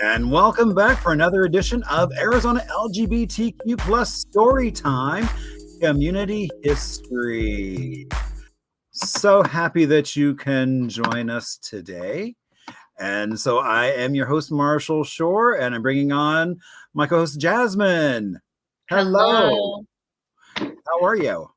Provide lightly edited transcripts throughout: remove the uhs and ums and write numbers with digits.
And welcome back for another edition of Arizona LGBTQ plus Storytime Community History. So happy that you can join us today. And so I am your host, Marshall Shore, and I'm bringing on my co-host, Jasmine. Hello. How are you?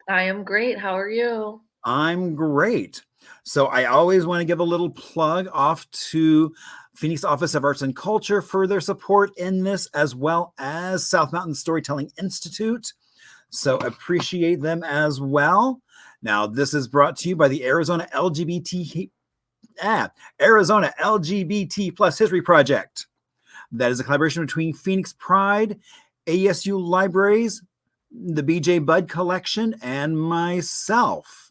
I am great. How are you? I'm great. So I always want to give a little plug off to Phoenix Office of Arts and Culture for their support in this, as well as South Mountain Storytelling Institute. So appreciate them as well. Now, this is brought to you by the Arizona LGBT plus History Project. That is a collaboration between Phoenix Pride, ASU Libraries, the BJ Budd Collection, and myself.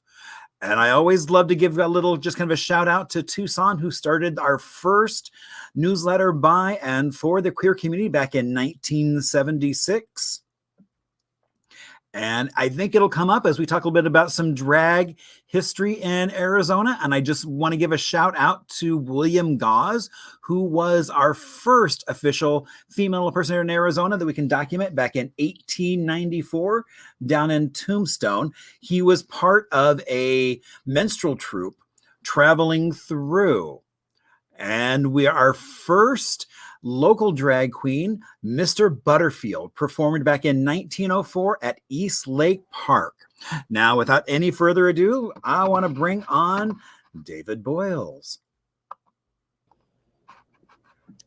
And I always love to give a little, just kind of a shout out to Tucson, who started our first newsletter by and for the queer community back in 1976. And I think it'll come up as we talk a little bit about some drag history in Arizona. And I just want to give a shout out to William Gause, who was our first official female impersonator in Arizona that we can document back in 1894 down in Tombstone. He was part of a minstrel troupe traveling through. And we are our first local drag queen, Mr. Butterfield, performed back in 1904 at East Lake Park. Now, without any further ado, I want to bring on David Boyles.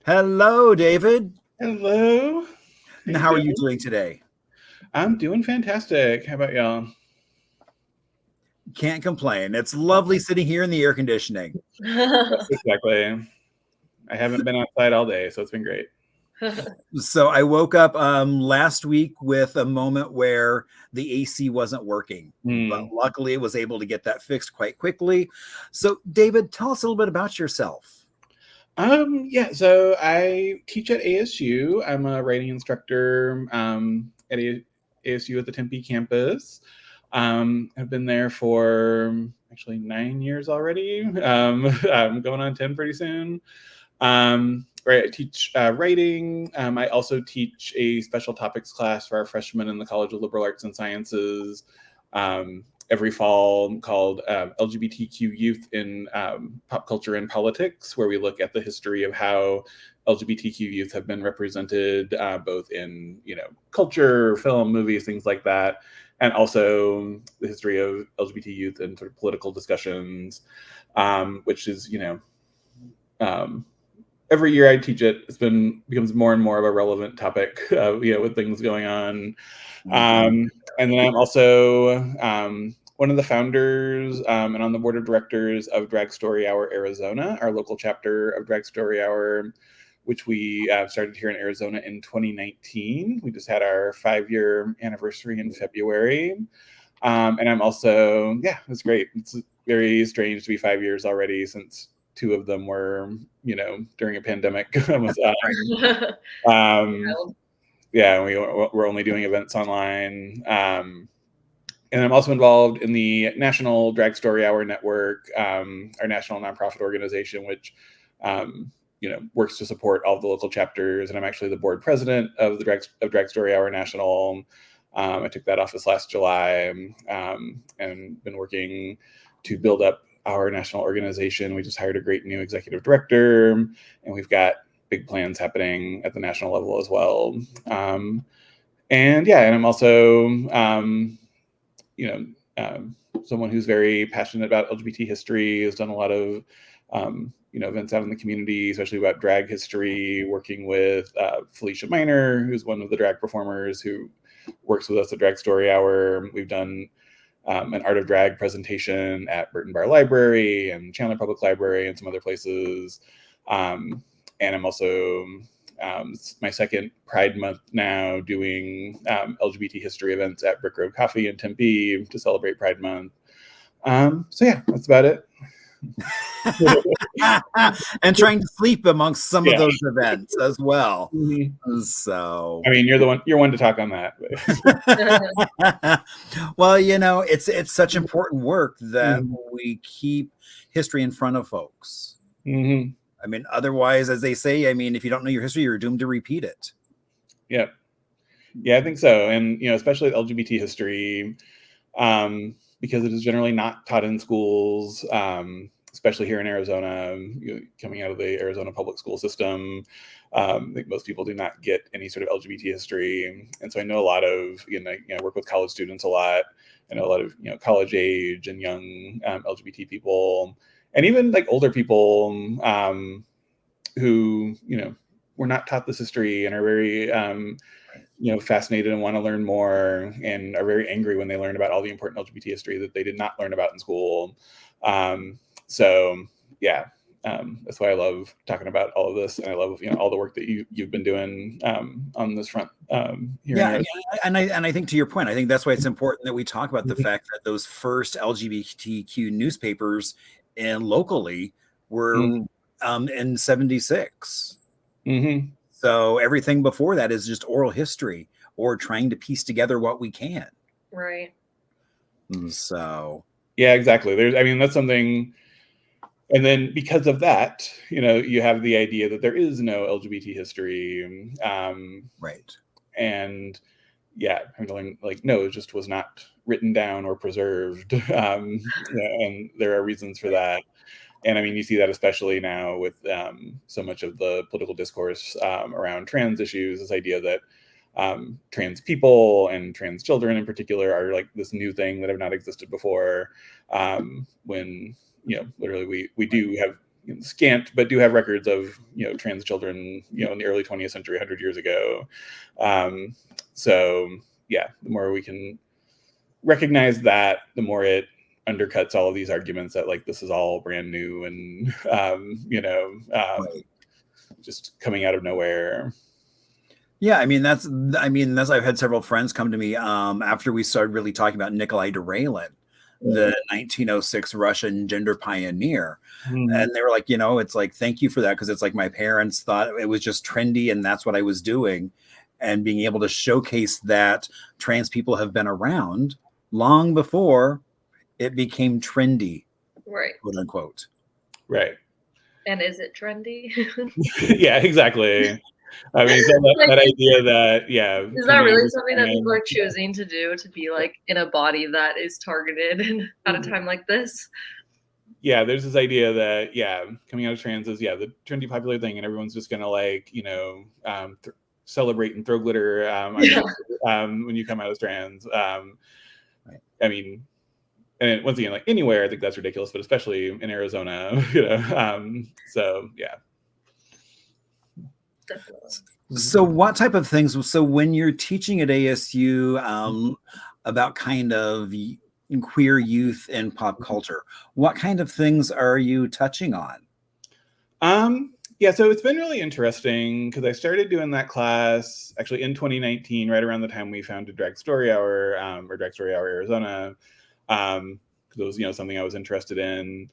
Hello, David. Hello. And how are you doing today? I'm doing fantastic. How about y'all? Can't complain. It's lovely sitting here in the air conditioning. Yes, exactly. I haven't been outside all day, so it's been great. So I woke up last week with a moment where the AC wasn't working, but luckily was able to get that fixed quite quickly. So David, tell us a little bit about yourself. So I teach at ASU. I'm a writing instructor at ASU at the Tempe campus. I've been there for actually 9 years already. I'm going on 10 pretty soon. I teach writing. I also teach a special topics class for our freshmen in the College of Liberal Arts and Sciences every fall called LGBTQ Youth in Pop Culture and Politics, where we look at the history of how LGBTQ youth have been represented both in culture, film, movies, things like that, and also the history of LGBT youth and sort of political discussions, which is every year I teach it, becomes more and more of a relevant topic, with things going on. And then I'm also one of the founders and on the board of directors of Drag Story Hour Arizona, our local chapter of Drag Story Hour, which we started here in Arizona in 2019. We just had our 5-year anniversary in February. And I'm also, it was great. It's very strange to be 5 years already, since 2 of them were, during a pandemic. We're only doing events online. And I'm also involved in the National Drag Story Hour Network, our national nonprofit organization, which, works to support all the local chapters. And I'm actually the board president of the Drag Story Hour National. I took that office last July and been working to build up our national organization. We just hired a great new executive director, and we've got big plans happening at the national level as well. And I'm also, someone who's very passionate about LGBT history, has done a lot of, events out in the community, especially about drag history, working with Felicia Miner, who's one of the drag performers who works with us at Drag Story Hour. We've done an art of drag presentation at Burton Bar Library and Chandler Public Library and some other places. And I'm also my second Pride Month now, doing LGBT history events at Brick Road Coffee in Tempe to celebrate Pride Month. That's about it. And trying to sleep amongst some of those events as well. Mm-hmm. So I mean, you're one to talk on that. Well, it's such important work that we keep history in front of folks. Mm-hmm. I mean, otherwise, as they say, I mean, if you don't know your history, you're doomed to repeat it. Yeah. Yeah, I think so. And, especially LGBT history, because it is generally not taught in schools, especially here in Arizona, coming out of the Arizona public school system. I think most people do not get any sort of LGBT history. And so I know a lot of, I work with college students a lot. I know a lot of, college age and young LGBT people, and even like older people who, were not taught this history and are very, fascinated and want to learn more, and are very angry when they learn about all the important LGBT history that they did not learn about in school. So yeah, that's why I love talking about all of this, and I love all the work that you've been doing on this front here. Yeah, and I think to your point, I think that's why it's important that we talk about the fact that those first LGBTQ newspapers and locally were in 76. Mm-hmm. So everything before that is just oral history or trying to piece together what we can. Right. So yeah, exactly. That's something. And then because of that, you have the idea that there is no LGBT history. Right. And yeah, no, it just was not written down or preserved. And there are reasons for that. And you see that especially now with so much of the political discourse around trans issues, this idea that trans people and trans children in particular are like this new thing that have not existed before, when literally we do have scant but do have records of trans children in the early 20th century, 100 years ago. So yeah, the more we can recognize that, the more it undercuts all of these arguments that like this is all brand new and just coming out of nowhere. Yeah, that's I've had several friends come to me after we started really talking about Nikolai Duralin, the 1906 Russian gender pioneer. And they were like, it's like, thank you for that, because it's like my parents thought it was just trendy and that's what I was doing. And being able to showcase that trans people have been around long before it became trendy, right, quote unquote. Right. And is it trendy? Yeah, exactly. So that idea that, yeah. Is that really something that people are choosing to do, to be like in a body that is targeted and at a time like this? Yeah, there's this idea that, yeah, coming out of trans is, yeah, the trendy popular thing, and everyone's just going to like, celebrate and throw glitter when you come out as trans. And once again, like anywhere, I think that's ridiculous, but especially in Arizona, so yeah. Definitely. So what type of things, so when you're teaching at ASU about kind of queer youth and pop culture, what kind of things are you touching on? Yeah, so it's been really interesting because I started doing that class actually in 2019, right around the time we founded Drag Story Hour, or Drag Story Hour Arizona. It was, something I was interested in.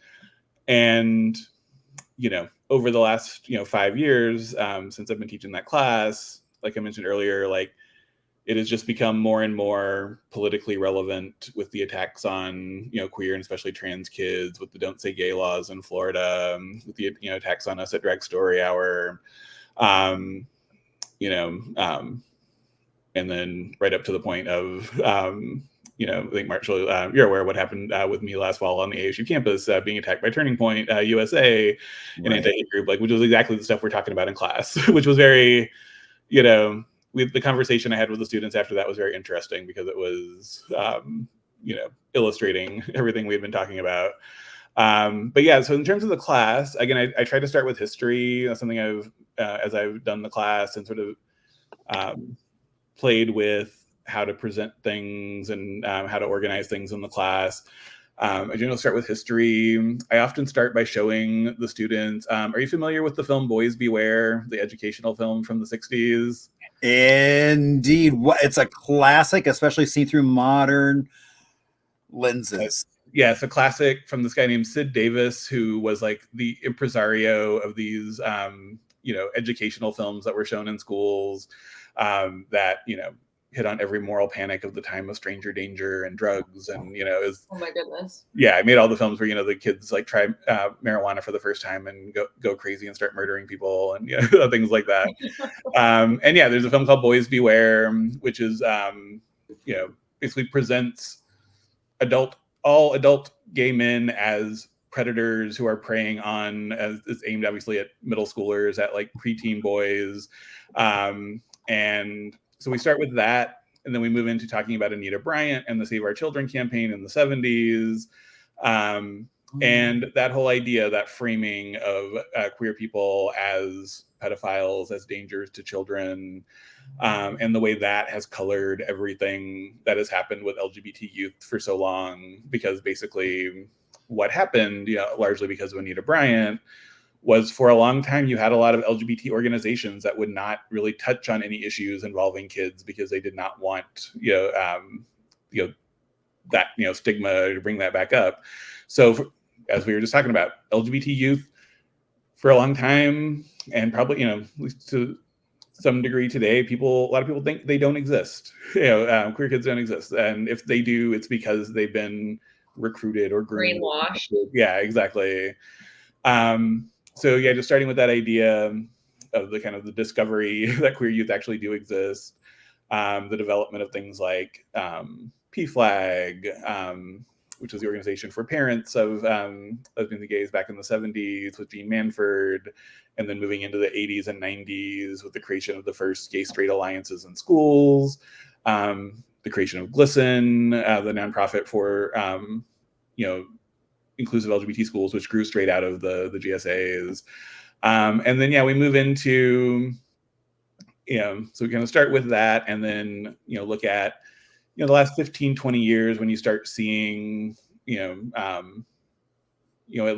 And, over the last, 5 years, since I've been teaching that class, like I mentioned earlier, like it has just become more and more politically relevant with the attacks on, queer and especially trans kids, with the Don't Say Gay laws in Florida, with the, attacks on us at Drag Story Hour, and then right up to the point of, I think Marshall, you're aware of what happened with me last fall on the ASU campus, being attacked by Turning Point USA, an anti-hate group, which was exactly the stuff we're talking about in class, which was very, the conversation I had with the students after that was very interesting, because it was, illustrating everything we've been talking about. But yeah, so in terms of the class, again, I try to start with history. That's something I've, as I've done the class and sort of played with how to present things and how to organize things in the class. I generally start with history. I often start by showing the students, are you familiar with the film Boys Beware, the educational film from the 60s? Indeed. It's a classic, especially seen through modern lenses. Yeah, it's a classic from this guy named Sid Davis, who was like the impresario of these, educational films that were shown in schools, that, hit on every moral panic of the time of stranger danger and drugs, and is Oh my goodness. I made all the films where the kids like try marijuana for the first time and go crazy and start murdering people and things like that. And there's a film called Boys Beware, which is basically presents all adult gay men as predators who are preying on, as it's aimed obviously at middle schoolers, at like preteen boys. And so we start with that, and then we move into talking about Anita Bryant and the Save Our Children campaign in the 70s. And that whole idea, that framing of queer people as pedophiles, as dangers to children, and the way that has colored everything that has happened with LGBT youth for so long. Because basically what happened, largely because of Anita Bryant, was for a long time you had a lot of LGBT organizations that would not really touch on any issues involving kids because they did not want that stigma, to bring that back up. So as we were just talking about, LGBT youth for a long time, and probably at least to some degree today, a lot of people think they don't exist. Queer kids don't exist, and if they do, it's because they've been recruited or groomed. Brainwashed. Yeah, exactly. So just starting with that idea of the kind of the discovery that queer youth actually do exist, the development of things like PFLAG, which was the organization for parents of lesbians and gays back in the 70s with Jean Manford, and then moving into the 80s and 90s with the creation of the first gay-straight alliances in schools, the creation of GLSEN, the nonprofit for inclusive LGBT schools, which grew straight out of the GSAs. And then we move into so we kind of start with that, and then look at the last 15, 20 years, when you start seeing, at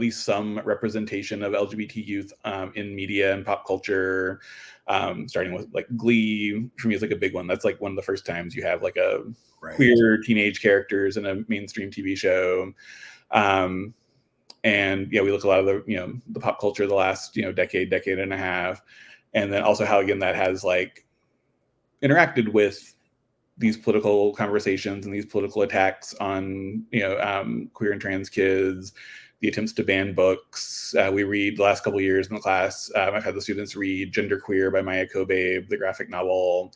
least some representation of LGBT youth in media and pop culture, starting with like Glee, for me is like a big one. That's like one of the first times you have like a queer teenage characters in a mainstream TV show. And we look a lot of the pop culture of the last, decade and a half. And then also how, again, that has like interacted with these political conversations and these political attacks on, queer and trans kids, the attempts to ban books. We read the last couple of years in the class, I've had the students read Genderqueer by Maya Kobabe, the graphic novel,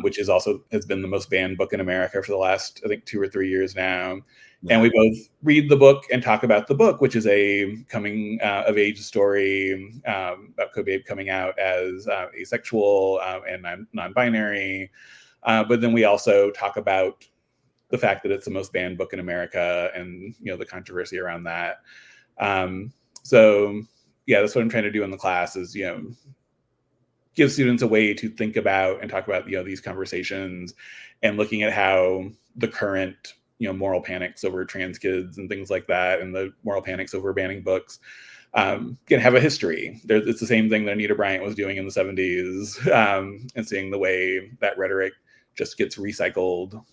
which has been the most banned book in America for the last, I think, 2 or 3 years now. Yeah. And we both read the book and talk about the book, which is a coming of age story about Kobabe coming out as asexual and non-binary. But then we also talk about the fact that it's the most banned book in America and, the controversy around that. So that's what I'm trying to do in the class is, give students a way to think about and talk about, these conversations, and looking at how the current, moral panics over trans kids and things like that, and the moral panics over banning books, can have a history. It's the same thing that Anita Bryant was doing in the 70s, and seeing the way that rhetoric just gets recycled.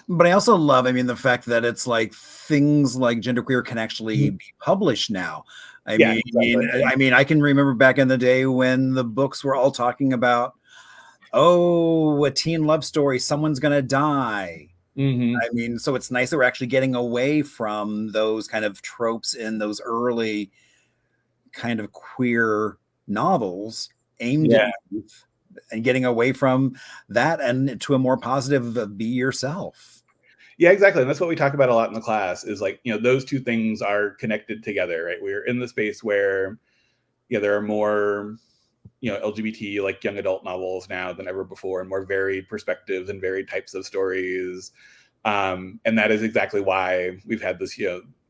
But I also love, the fact that it's like things like Genderqueer can actually be published now. I mean, I can remember back in the day when the books were all talking about, a teen love story, someone's gonna die. Mm-hmm. So it's nice that we're actually getting away from those kind of tropes in those early kind of queer novels aimed at youth, and getting away from that and to a more positive be yourself. Yeah, exactly. And that's what we talk about a lot in the class is like, those two things are connected together, right? We're in the space where, there are more, LGBT like young adult novels now than ever before, and more varied perspectives and varied types of stories. And that is exactly why we've had this,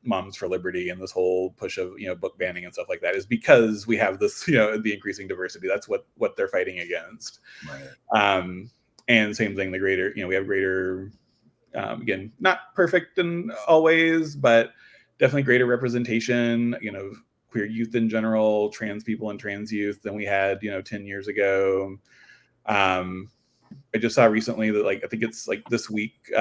Moms for Liberty and this whole push of, book banning and stuff like that, is because we have this, the increasing diversity. That's what they're fighting against. Right. And same thing, the greater, we have greater, again, not perfect in always, but definitely greater representation, queer youth in general, trans people and trans youth than we had, 10 years ago. I just saw recently that, like, I think it's like this week,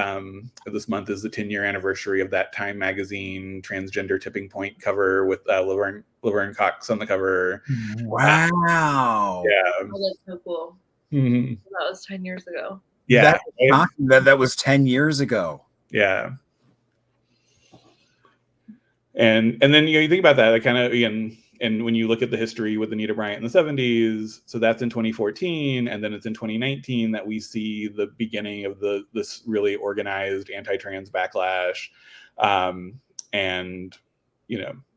this month is the 10-year anniversary of that Time magazine transgender tipping point cover with Laverne Cox on the cover. Wow. Yeah. Oh, that's so cool. Mhm. That was 10 years ago. Yeah. That was 10 years ago. Yeah. And then you think about that, like kind of again, and when you look at the history with Anita Bryant in the 70s, so that's in 2014, and then it's in 2019 that we see the beginning of this really organized anti-trans backlash. And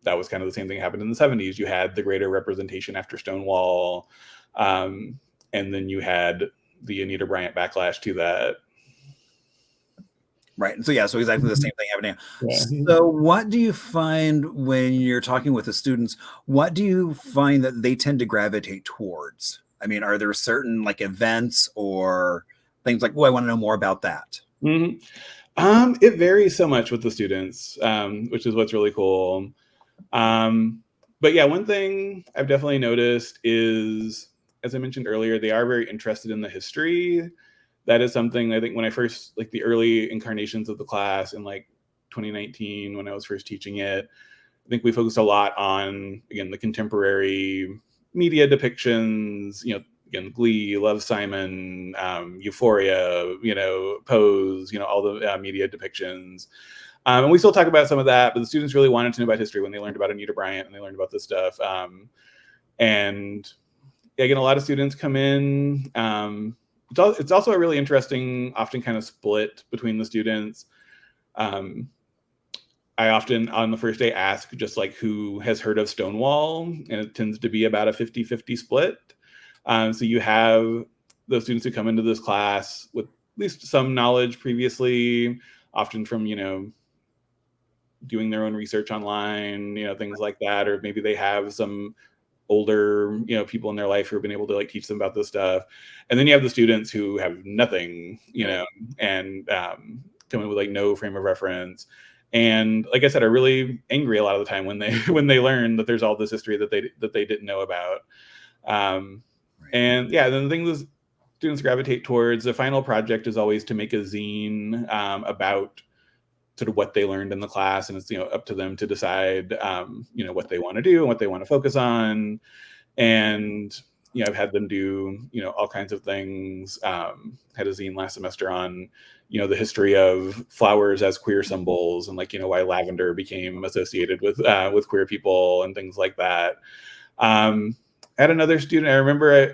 that was kind of the same thing happened in the 70s. You had the greater representation after Stonewall, and then you had the Anita Bryant backlash to that. Right. So so exactly the same thing happening. Yeah. So what do you find when you're talking with the students? What do you find that they tend to gravitate towards? I mean, are there certain like events or things like, oh, I want to know more about that? Mm-hmm. It varies so much with the students, which is what's really cool. But yeah, one thing I've definitely noticed is, as I mentioned earlier, they are very interested in the history. That is something I think when I first, like the early incarnations of the class in like 2019, when I was first teaching it, I think we focused a lot on, again, the contemporary media depictions, again, Glee, Love, Simon, Euphoria, Pose, all the media depictions. And we still talk about some of that, but the students really wanted to know about history when they learned about Anita Bryant and they learned about this stuff. And again, a lot of students come in. It's also a really interesting, often kind of split between the students. I often on the first day ask just like who has heard of Stonewall, and it tends to be about a 50-50 split. So you have those students who come into this class with at least some knowledge previously, often from, doing their own research online, things like that, or maybe they have some older, people in their life who have been able to like teach them about this stuff. And then you have the students who have nothing, and come in with like no frame of reference. And like I said, are really angry a lot of the time when they learn that there's all this history that they didn't know about. And yeah, then the thing that students gravitate towards, the final project is always to make a zine about sort of what they learned in the class, and it's up to them to decide what they want to do and what they want to focus on. And I've had them do all kinds of things. Had a zine last semester on the history of flowers as queer symbols, and like why lavender became associated with queer people and things like that. I had another student, I remember I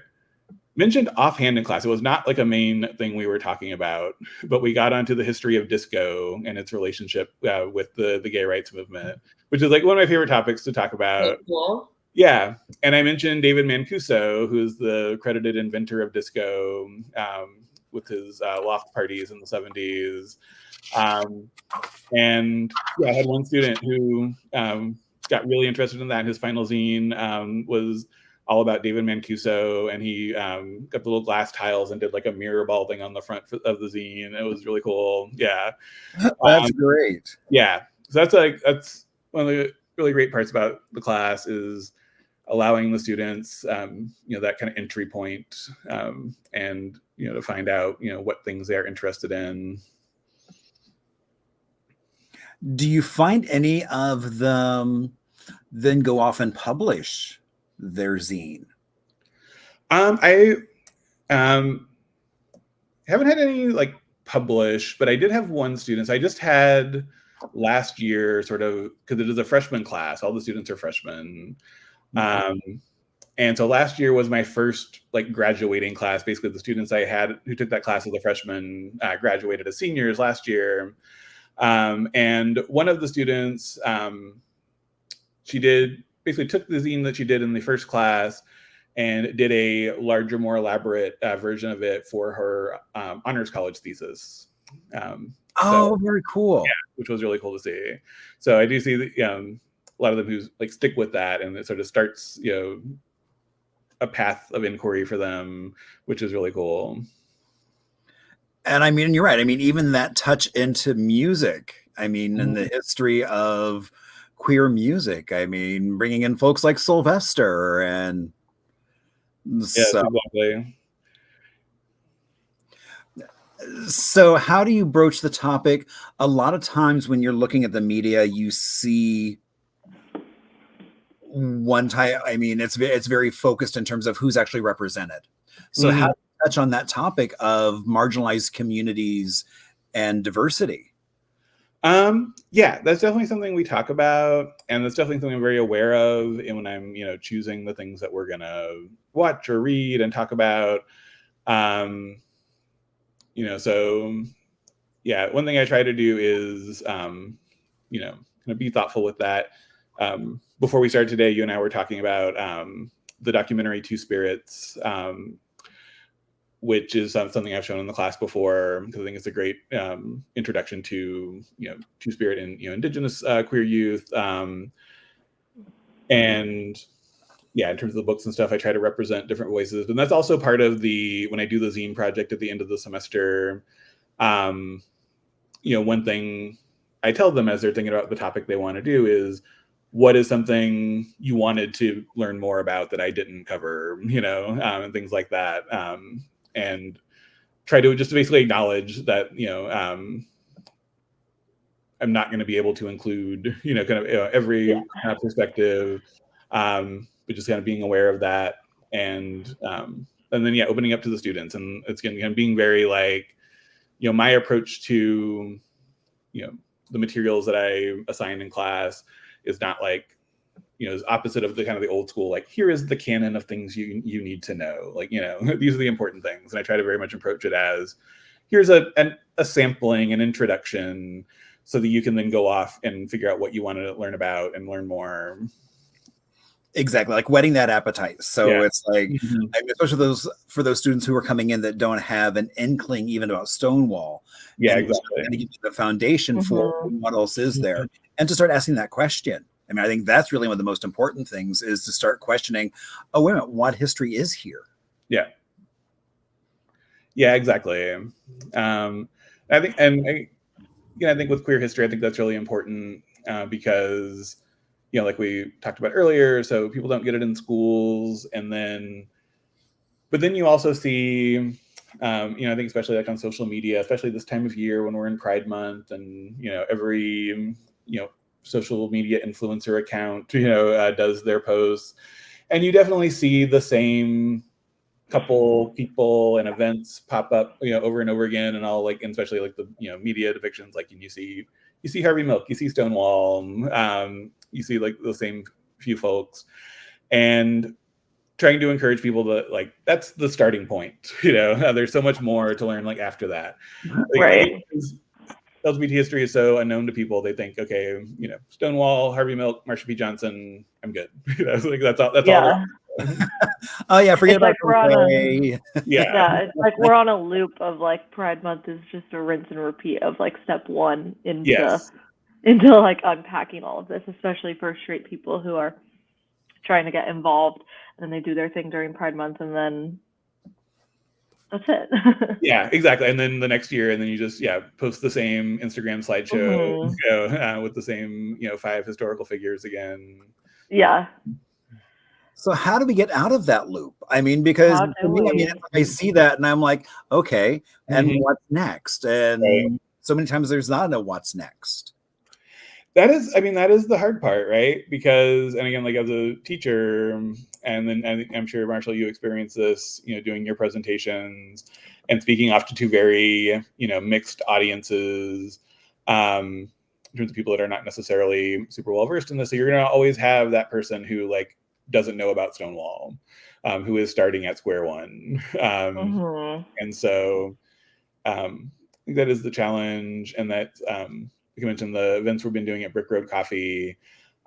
mentioned offhand in class, it was not like a main thing we were talking about, but we got onto the history of disco and its relationship with the gay rights movement, which is like one of my favorite topics to talk about. Cool. Yeah. And I mentioned David Mancuso, who's the credited inventor of disco, with his loft parties in the 70s. And yeah, I had one student who got really interested in that. His final zine was all about David Mancuso, and he got the little glass tiles and did like a mirror ball thing on the front of the zine. It was really cool. Yeah. That's great. Yeah. So that's one of the really great parts about the class is allowing the students, that kind of entry point, and, to find out, what things they're interested in. Do you find any of them then go off and publish their zine? I haven't had any like publish, but I did have one student. So I just had last year, sort of, because it is a freshman class, all the students are freshmen. And so last year was my first like graduating class. Basically, the students I had who took that class as a freshman graduated as seniors last year. And one of the students, she basically took the zine that she did in the first class and did a larger, more elaborate version of it for her honors college thesis. Very cool. Yeah, which was really cool to see. So I do see that, a lot of them who like stick with that, and it sort of starts, a path of inquiry for them, which is really cool. And I mean, you're right. I mean, even that touch into music, I mean, in the history of queer music, I mean, bringing in folks like Sylvester and Exactly. So how do you broach the topic? A lot of times when you're looking at the media, you see one type. I mean, it's very focused in terms of who's actually represented. So how do you touch on that topic of marginalized communities and diversity. Yeah, that's definitely something we talk about, and that's definitely something I'm very aware of. And when I'm, choosing the things that we're gonna watch or read and talk about, so yeah, one thing I try to do is, kind of be thoughtful with that. Before we started today, you and I were talking about the documentary Two Spirits, which is something I've shown in the class before, because I think it's a great introduction to Two Spirit and Indigenous queer youth, and yeah, in terms of the books and stuff, I try to represent different voices, and that's also part of when I do the zine project at the end of the semester. One thing I tell them as they're thinking about the topic they want to do is, what is something you wanted to learn more about that I didn't cover, and things like that. And try to just basically acknowledge that, I'm not going to be able to include, every kind of perspective, but just kind of being aware of that. And then, opening up to the students. And it's going to being very like, my approach to, the materials that I assign in class is not like, is opposite of the kind of the old school, like, here is the canon of things you need to know. Like, these are the important things. And I try to very much approach it as, here's a sampling, an introduction, so that you can then go off and figure out what you want to learn about and learn more. Exactly, like whetting that appetite. So it's like, especially for those students who are coming in that don't have an inkling even about Stonewall. Yeah, and exactly. to give you the foundation for what else is there, and to start asking that question. I mean, I think that's really one of the most important things, is to start questioning, oh, wait a minute, what history is here? Yeah. Yeah, exactly. I think, I think with queer history, I think that's really important because, like we talked about earlier, so people don't get it in schools, but then you also see, I think especially like on social media, especially this time of year when we're in Pride Month, and every social media influencer account does their posts, and you definitely see the same couple people and events pop up over and over again, and all, like, and especially like the media depictions, like, and you see Harvey Milk, you see Stonewall, you see like the same few folks, and trying to encourage people to, like, that's the starting point. There's so much more to learn, like, after that. Like, right. LGBT history is so unknown to people. They think, okay, Stonewall, Harvey Milk, Marsha P. Johnson, I'm good. Like, that's all. That's all. Oh yeah, forget about it's like we're on a loop of like Pride Month is just a rinse and repeat of like step one into like unpacking all of this, especially for straight people who are trying to get involved, and then they do their thing during Pride Month, and then that's it. Yeah, exactly. And then the next year, and then you just post the same Instagram slideshow with the same 5 historical figures again. Yeah. So how do we get out of that loop? I mean, because for me, I see that and I'm like, okay, and what's next? And so many times there's not a what's next. That is the hard part, right? Because, and again, like, as a teacher, and then I'm sure, Marshall, you experience this, doing your presentations and speaking off to 2 very, mixed audiences, in terms of people that are not necessarily super well versed in this. So you're going to always have that person who, like, doesn't know about Stonewall, who is starting at square one. And so I think that is the challenge. And that, you mentioned the events we've been doing at Brick Road Coffee.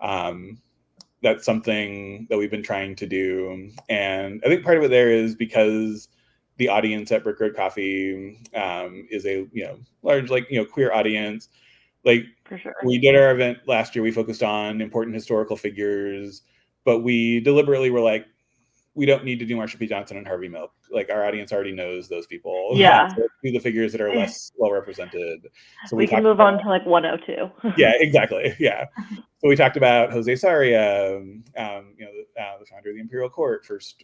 That's something that we've been trying to do. And I think part of it there is because the audience at Brick Road Coffee is a large, like, queer audience. Like, for sure. We did our event last year, we focused on important historical figures, but we deliberately were like, we don't need to do Marsha P. Johnson and Harvey Milk. Like, our audience already knows those people. Yeah. So let's do the figures that are less well represented. So we can move on to like 102. Yeah, exactly. Yeah. So we talked about Jose Sarria, the founder of the Imperial Court, first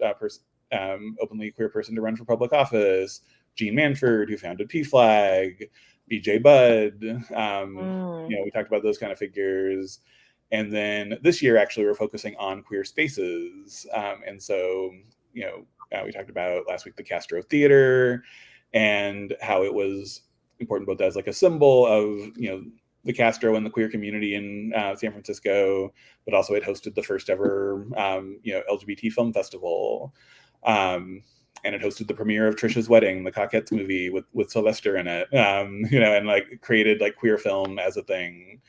openly queer person to run for public office. Jean Manford, who founded PFLAG. BJ Budd. We talked about those kind of figures. And then this year, actually, we're focusing on queer spaces. And so we talked about last week the Castro Theater and how it was important both as like a symbol of the Castro and the queer community in San Francisco, but also it hosted the first ever LGBT film festival, and it hosted the premiere of Trisha's Wedding, the Coquettes movie with Sylvester in it, and like created like queer film as a thing.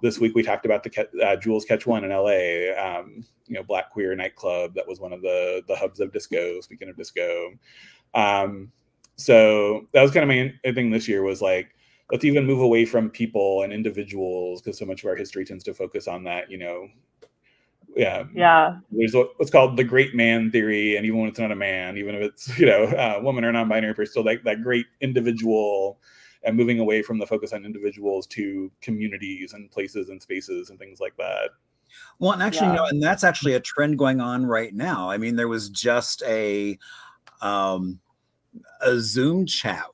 This week we talked about the Jules Catch One in LA, Black queer nightclub that was one of the hubs of disco. Speaking of disco, so that was kind of my thing this year was like, let's even move away from people and individuals because so much of our history tends to focus on that, there's what's called the great man theory, and even when it's not a man, even if it's woman or non-binary person, still like that great individual, and moving away from the focus on individuals to communities and places and spaces and things like that. Well, and actually, and that's actually a trend going on right now. I mean, there was just a Zoom chat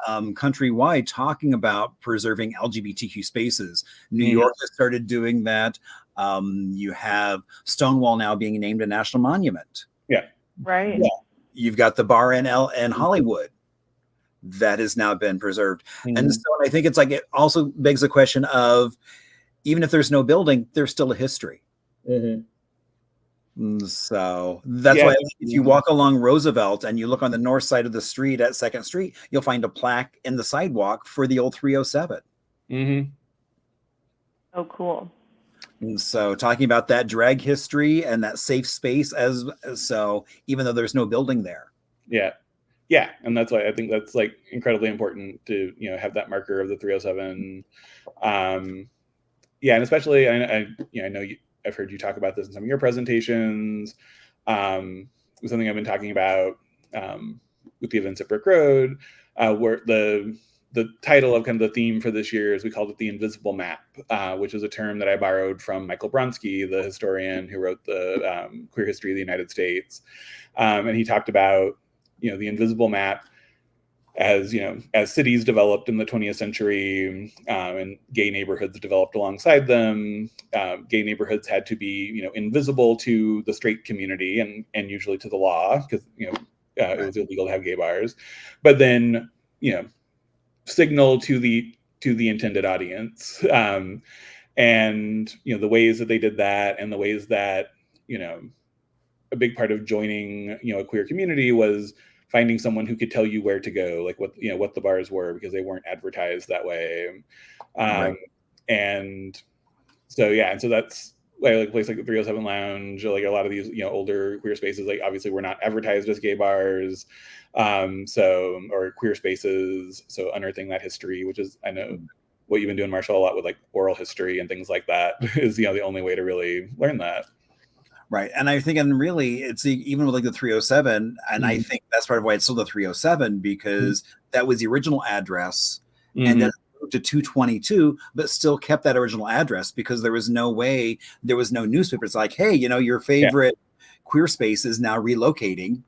countrywide talking about preserving LGBTQ spaces. New York has started doing that. You have Stonewall now being named a national monument. Yeah. Right. Yeah. You've got the bar in Hollywood that has now been preserved. And so I think it's like, it also begs the question of, even if there's no building, there's still a history. So that's why if you walk along Roosevelt and you look on the north side of the street at 2nd Street, you'll find a plaque in the sidewalk for the old 307. Oh, cool. And so talking about that drag history and that safe space so even though there's no building there. Yeah. And that's why I think that's like incredibly important to, have that marker of the 307. And especially, I know I've heard you talk about this in some of your presentations. Something I've been talking about with the events at Brick Road, where the title of kind of the theme for this year is, we called it the invisible map, which is a term that I borrowed from Michael Bronski, the historian who wrote the Queer History of the United States. And he talked about, the invisible map as cities developed in the 20th century, and gay neighborhoods developed alongside them. Gay neighborhoods had to be, invisible to the straight community and usually to the law, because it was illegal to have gay bars. But then, signal to the intended audience, and the ways that they did that, and the ways that a big part of joining a queer community was finding someone who could tell you where to go, like what the bars were, because they weren't advertised that way. And so that's like a place like the 307 Lounge, or like a lot of these older queer spaces, like obviously were not advertised as gay bars, or queer spaces. So unearthing that history, which is, I know what you've been doing, Marshall, a lot with like oral history and things like that, is the only way to really learn that. Right. And I think, and really, it's even with like the 307, and I think that's part of why it's still the 307, because that was the original address, and then moved to 222, but still kept that original address because there was no newspaper. It's like, hey, your favorite queer space is now relocating.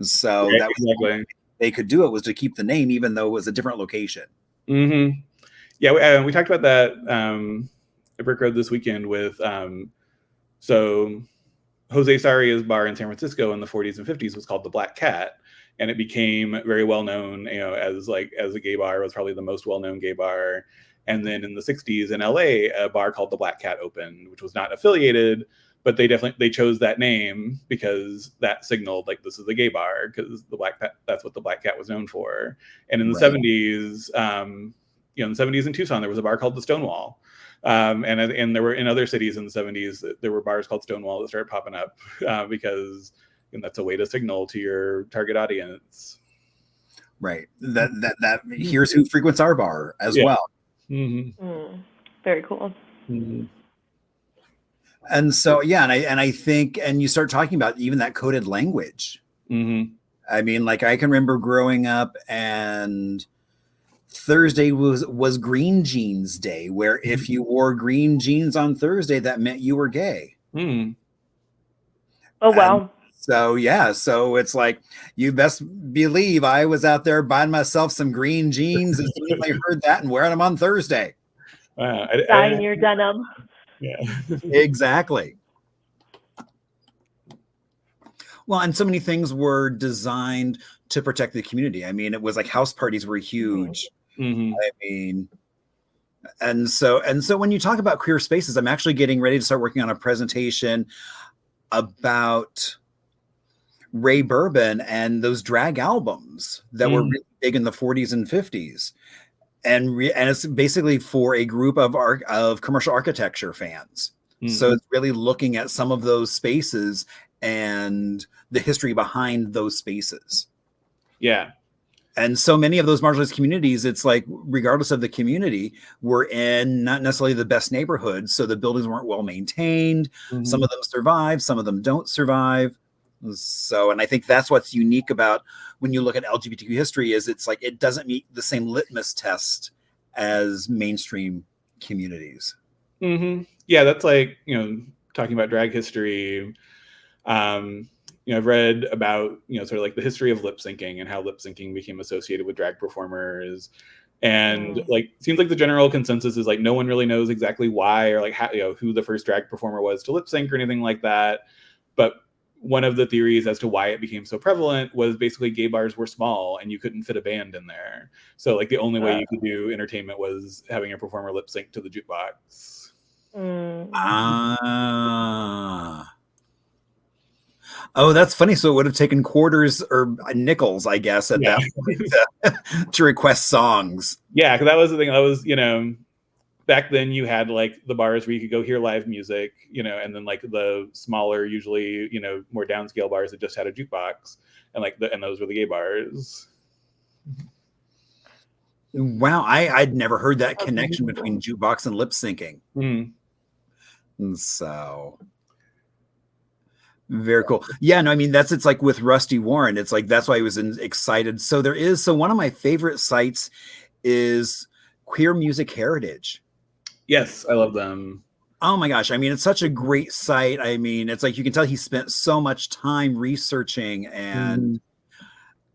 So that was the way they could do it, was to keep the name, even though it was a different location. Yeah, we talked about that at Brick Road this weekend with so Jose Saria's bar in San Francisco in the 40s and 50s was called the Black Cat, and it became very well known, as a gay bar. It was probably the most well-known gay bar. And then in the 60s in LA, a bar called the Black Cat opened, which was not affiliated, but they chose that name because that signaled like, this is a gay bar, because that's what the Black Cat was known for. And in the 70s, in the 70s in Tucson, there was a bar called the Stonewall. And there were, in other cities in the 70s, there were bars called Stonewall that started popping up because that's a way to signal to your target audience. Right. That here's who frequents our bar as well. Very cool. And so, and I think, and you start talking about even that coded language. I mean, like, I can remember growing up, and Thursday was Green Jeans Day, where if you wore green jeans on Thursday, that meant you were gay. Oh, wow. And so it's like, you best believe I was out there buying myself some green jeans as soon as I heard that, and wearing them on Thursday. Dyeing your denim. Yeah. Exactly. Well, and so many things were designed to protect the community. I mean, it was like house parties were huge. Mm-hmm. I mean, and so when you talk about queer spaces, I'm actually getting ready to start working on a presentation about Ray Bourbon and those drag albums that were really big in the 40s and 50s. And it's basically for a group of commercial architecture fans. So it's really looking at some of those spaces and the history behind those spaces. Yeah. And so many of those marginalized communities, it's like, regardless of the community, were in not necessarily the best neighborhoods. So the buildings weren't well maintained. Some of them survive, some of them don't survive. So, and I think that's what's unique about when you look at LGBTQ history is it's like, it doesn't meet the same litmus test as mainstream communities. Yeah, that's like, talking about drag history. I've read about, sort of like the history of lip syncing and how lip syncing became associated with drag performers. And like, it seems like the general consensus is like, no one really knows exactly why or like how, who the first drag performer was to lip sync or anything like that. But one of the theories as to why it became so prevalent was basically gay bars were small and you couldn't fit a band in there. So like the only way you could do entertainment was having a performer lip sync to the jukebox. Oh, that's funny. So it would have taken quarters or nickels, I guess, at that point to request songs. Yeah, because that was the thing. That was, back then you had like the bars where you could go hear live music, and then like the smaller, usually, more downscale bars that just had a jukebox, and like and those were the gay bars. Wow, I'd never heard that connection between jukebox and lip syncing. And so very cool. Yeah, no, I mean it's like with Rusty Warren. It's like that's why I was excited. So one of my favorite sites is Queer Music Heritage. Yes, I love them. Oh my gosh. I mean, it's such a great site. I mean, it's like you can tell he spent so much time researching and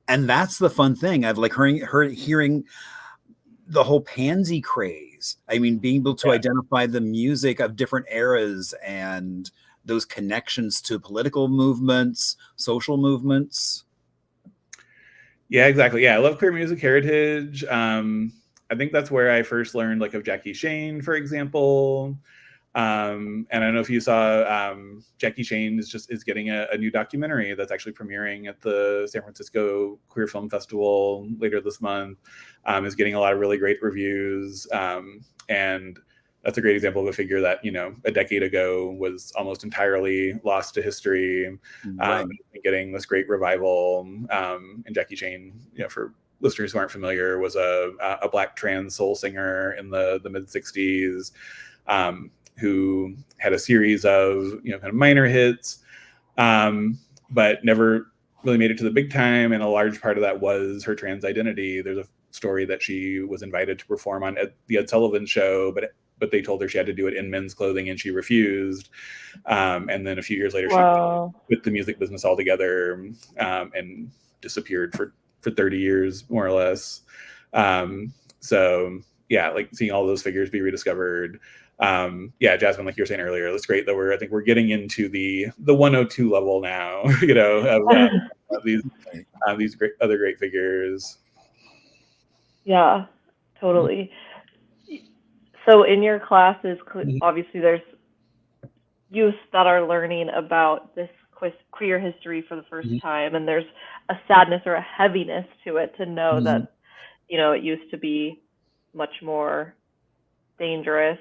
that's the fun thing. I've like hearing the whole pansy craze. I mean, being able to identify the music of different eras and those connections to political movements, social movements. Yeah, exactly. Yeah, I love Queer Music Heritage. I think that's where I first learned like of Jackie Shane, for example. And I don't know if you saw Jackie Shane is getting a new documentary that's actually premiering at the San Francisco Queer Film Festival later this month. Is getting a lot of really great reviews. And that's a great example of a figure that, a decade ago was almost entirely lost to history, and getting this great revival. And Jackie Shane, for listeners who aren't familiar, was a Black trans soul singer in the mid 60s, who had a series of, kind of minor hits, but never really made it to the big time. And a large part of that was her trans identity. There's a story that she was invited to perform on the Ed Sullivan Show, but they told her she had to do it in men's clothing and she refused. And then a few years later, she quit the music business altogether, and disappeared for 30 years, more or less. So yeah, like seeing all those figures be rediscovered. Jasmine, like you were saying earlier, it's great that we're getting into the 102 level now, of these other great figures. Yeah, totally. So in your classes, obviously there's youth that are learning about this queer history for the first time, and there's a sadness or a heaviness to it to know that, it used to be much more dangerous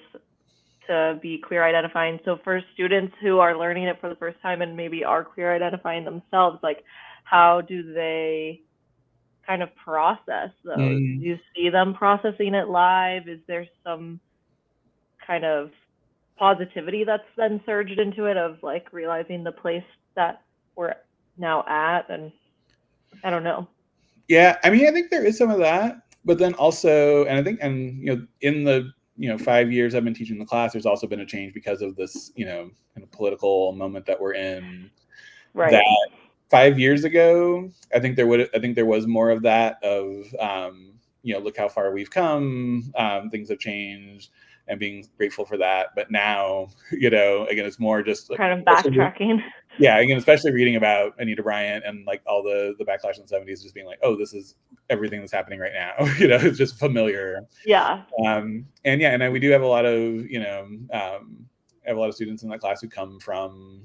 to be queer identifying. So for students who are learning it for the first time and maybe are queer identifying themselves, like how do they kind of process those? Do you see them processing it live? Is there some kind of positivity that's then surged into it of like realizing the place that we're now at? And I don't know. Yeah, I mean, I think there is some of that, but then also, and I think, in the 5 years I've been teaching the class, there's also been a change because of this, kind of political moment that we're in. Right. That 5 years ago, I think there was more of that of, look how far we've come. Things have changed, and being grateful for that. But now, again, it's more just kind of backtracking. Yeah, again, especially reading about Anita Bryant and like all the backlash in the 70s, just being like, oh, this is everything that's happening right now. It's just familiar. Yeah. And we do have a lot of, I have a lot of students in that class who come from,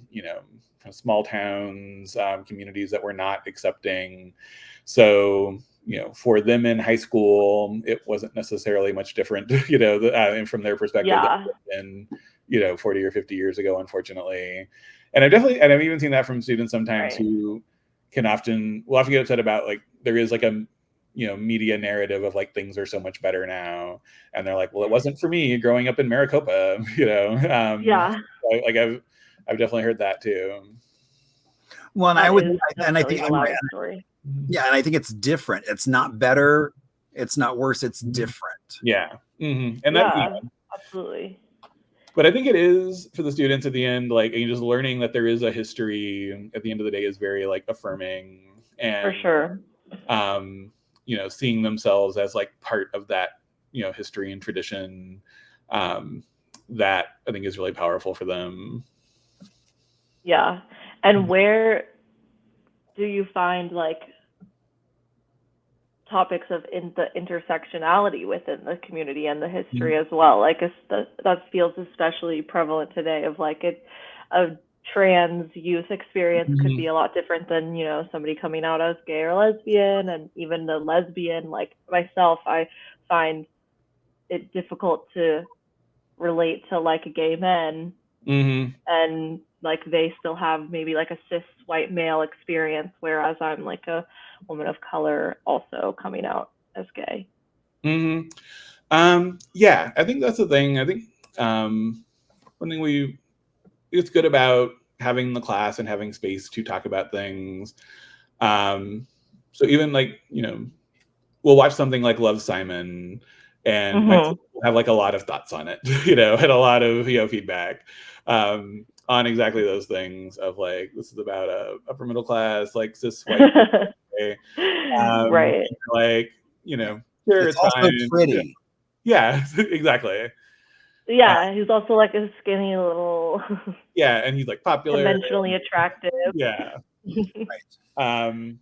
from small towns, communities that were not accepting. So, for them in high school, it wasn't necessarily much different, and from their perspective, than 40 or 50 years ago, unfortunately. And I've even seen that from students sometimes who will often get upset about like there is like a media narrative of like things are so much better now, and they're like, well, it wasn't for me growing up in Maricopa, Like I've definitely heard that too. Well, and I think story. Yeah, and I think it's different. It's not better. It's not worse. It's different. Yeah, and absolutely. But I think it is for the students at the end, like just learning that there is a history at the end of the day is very like affirming, and for sure. Seeing themselves as like part of that, history and tradition, that I think is really powerful for them. Yeah. And where do you find like topics of the intersectionality within the community and the history as well? Like that feels especially prevalent today of like a trans youth experience could be a lot different than, somebody coming out as gay or lesbian, and even the lesbian, like myself, I find it difficult to relate to like gay men, and like they still have maybe like a cis white male experience, whereas I'm like a woman of color also coming out as gay. Yeah, I think that's the thing. I think one thing it's good about having the class and having space to talk about things. So even like, we'll watch something like Love, Simon, and we'll have like a lot of thoughts on it, and a lot of feedback on exactly those things of like, this is about a upper middle class, like cis white right, like, sure, it's also fine. pretty. Yeah, exactly. Yeah, he's also like a skinny little and he's like popular, conventionally attractive. Yeah. Right.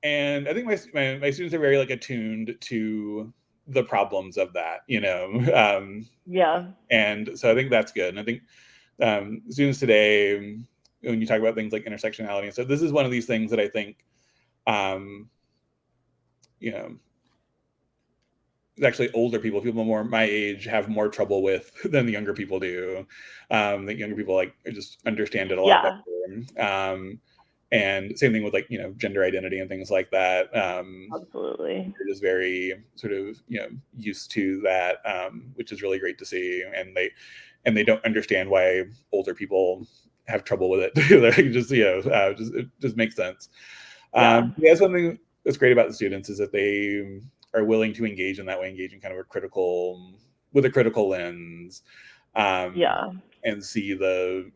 And I think my students are very like attuned to the problems of that, and so I think that's good. And I think students today, when you talk about things like intersectionality, so this is one of these things that I think actually older people more my age have more trouble with than the younger people do. The younger people like just understand it a lot better. And same thing with like, gender identity and things like that. Absolutely. They're just very sort of, used to that, which is really great to see. And they don't understand why older people have trouble with it. It just makes sense. Something that's great about the students is that they are willing to engage in that way, engaging kind of with a critical lens, and see the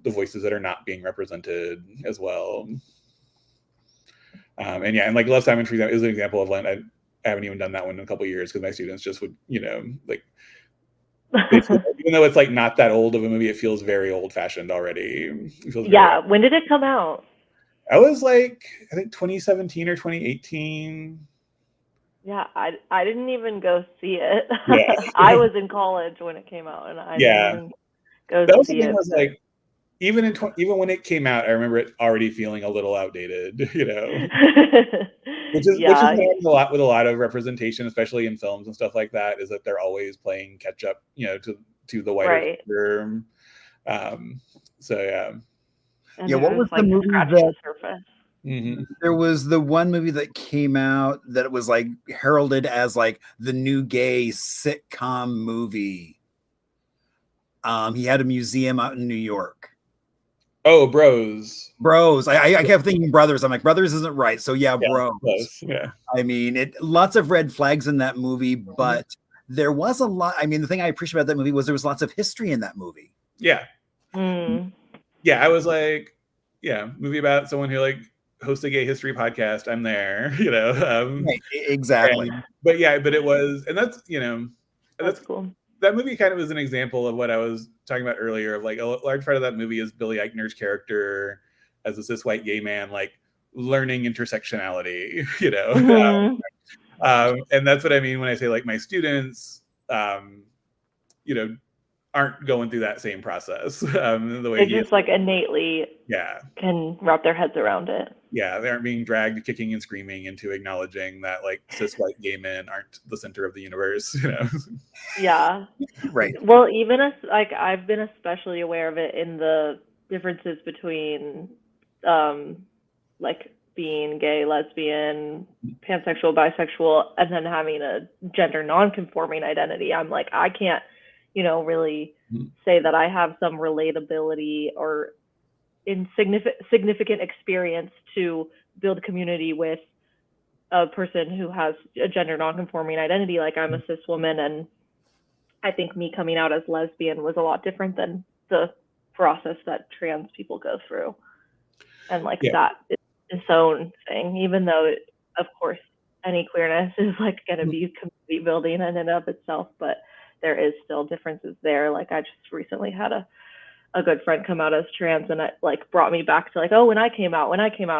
voices that are not being represented as well. And like Love, Simon, for example, is an example of one. I haven't even done that one in a couple of years because my students just would, like, even though it's like not that old of a movie, it feels very old fashioned already. When did it come out? I was like, I think 2017 or 2018. Yeah, I didn't even go see it. Yeah. I was in college when it came out, and I didn't even go see it. Was like, even when it came out, I remember it already feeling a little outdated, which is a lot with a lot of representation, especially in films and stuff like that, is that they're always playing catch up, to the wider term. So yeah. What was the movie that? There was the one movie that came out that was like heralded as like the new gay sitcom movie. He had a museum out in New York. Oh, Bros. I kept thinking Brothers. I'm like, Brothers isn't right. So Bros. Yeah. I mean, lots of red flags in that movie, but there was a lot. I mean, the thing I appreciate about that movie was there was lots of history in that movie. Yeah. Yeah, I was like, movie about someone who like hosts a gay history podcast. I'm there, Right, exactly. But it was, and that's, that's cool. that movie kind of is an example of what I was talking about earlier. Of like a large part of that movie is Billy Eichner's character as a cis white gay man, like learning intersectionality, you know. And that's what I mean when I say like my students, you know, aren't going through that same process. The way they just like innately can wrap their heads around it. Yeah, they aren't being dragged kicking and screaming into acknowledging that like cis white gay men aren't the center of the universe, you know. Yeah. Right. Well, even as like I've been especially aware of it in the differences between like being gay, lesbian, pansexual, bisexual, and then having a gender non-conforming identity. I'm like, I can't, you know, really say that I have some relatability or significant experience to build community with a person who has a gender non-conforming identity. Like I'm a cis woman, and I think me coming out as lesbian was a lot different than the process that trans people go through. And like that is its own thing, even though of course any queerness is like going to be community building in and of itself, but there is still differences there. Like I just recently had a good friend come out as trans, and it like brought me back to like, oh, when I came out,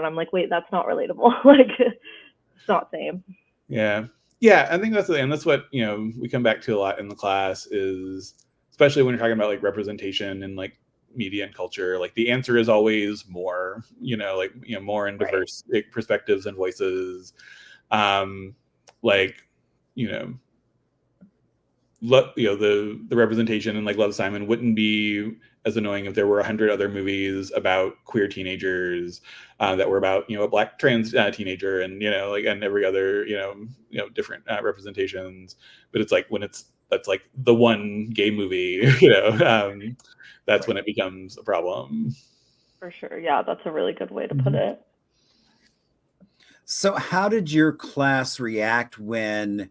I'm like, wait, that's not relatable. Like it's not same. Yeah, I think that's what, you know, we come back to a lot in the class, is especially when you're talking about like representation and like media and culture, like the answer is always more, you know, like, you know, more and diverse perspectives and voices. Like, you know, the representation in like Love, Simon wouldn't be as annoying if there were 100 other movies about queer teenagers that were about, you know, a Black trans teenager, and, you know, like, and every other, you know, different representations. But it's like when that's like the one gay movie, you know, that's when it becomes a problem. For sure. Yeah, that's a really good way to put it. So how did your class react when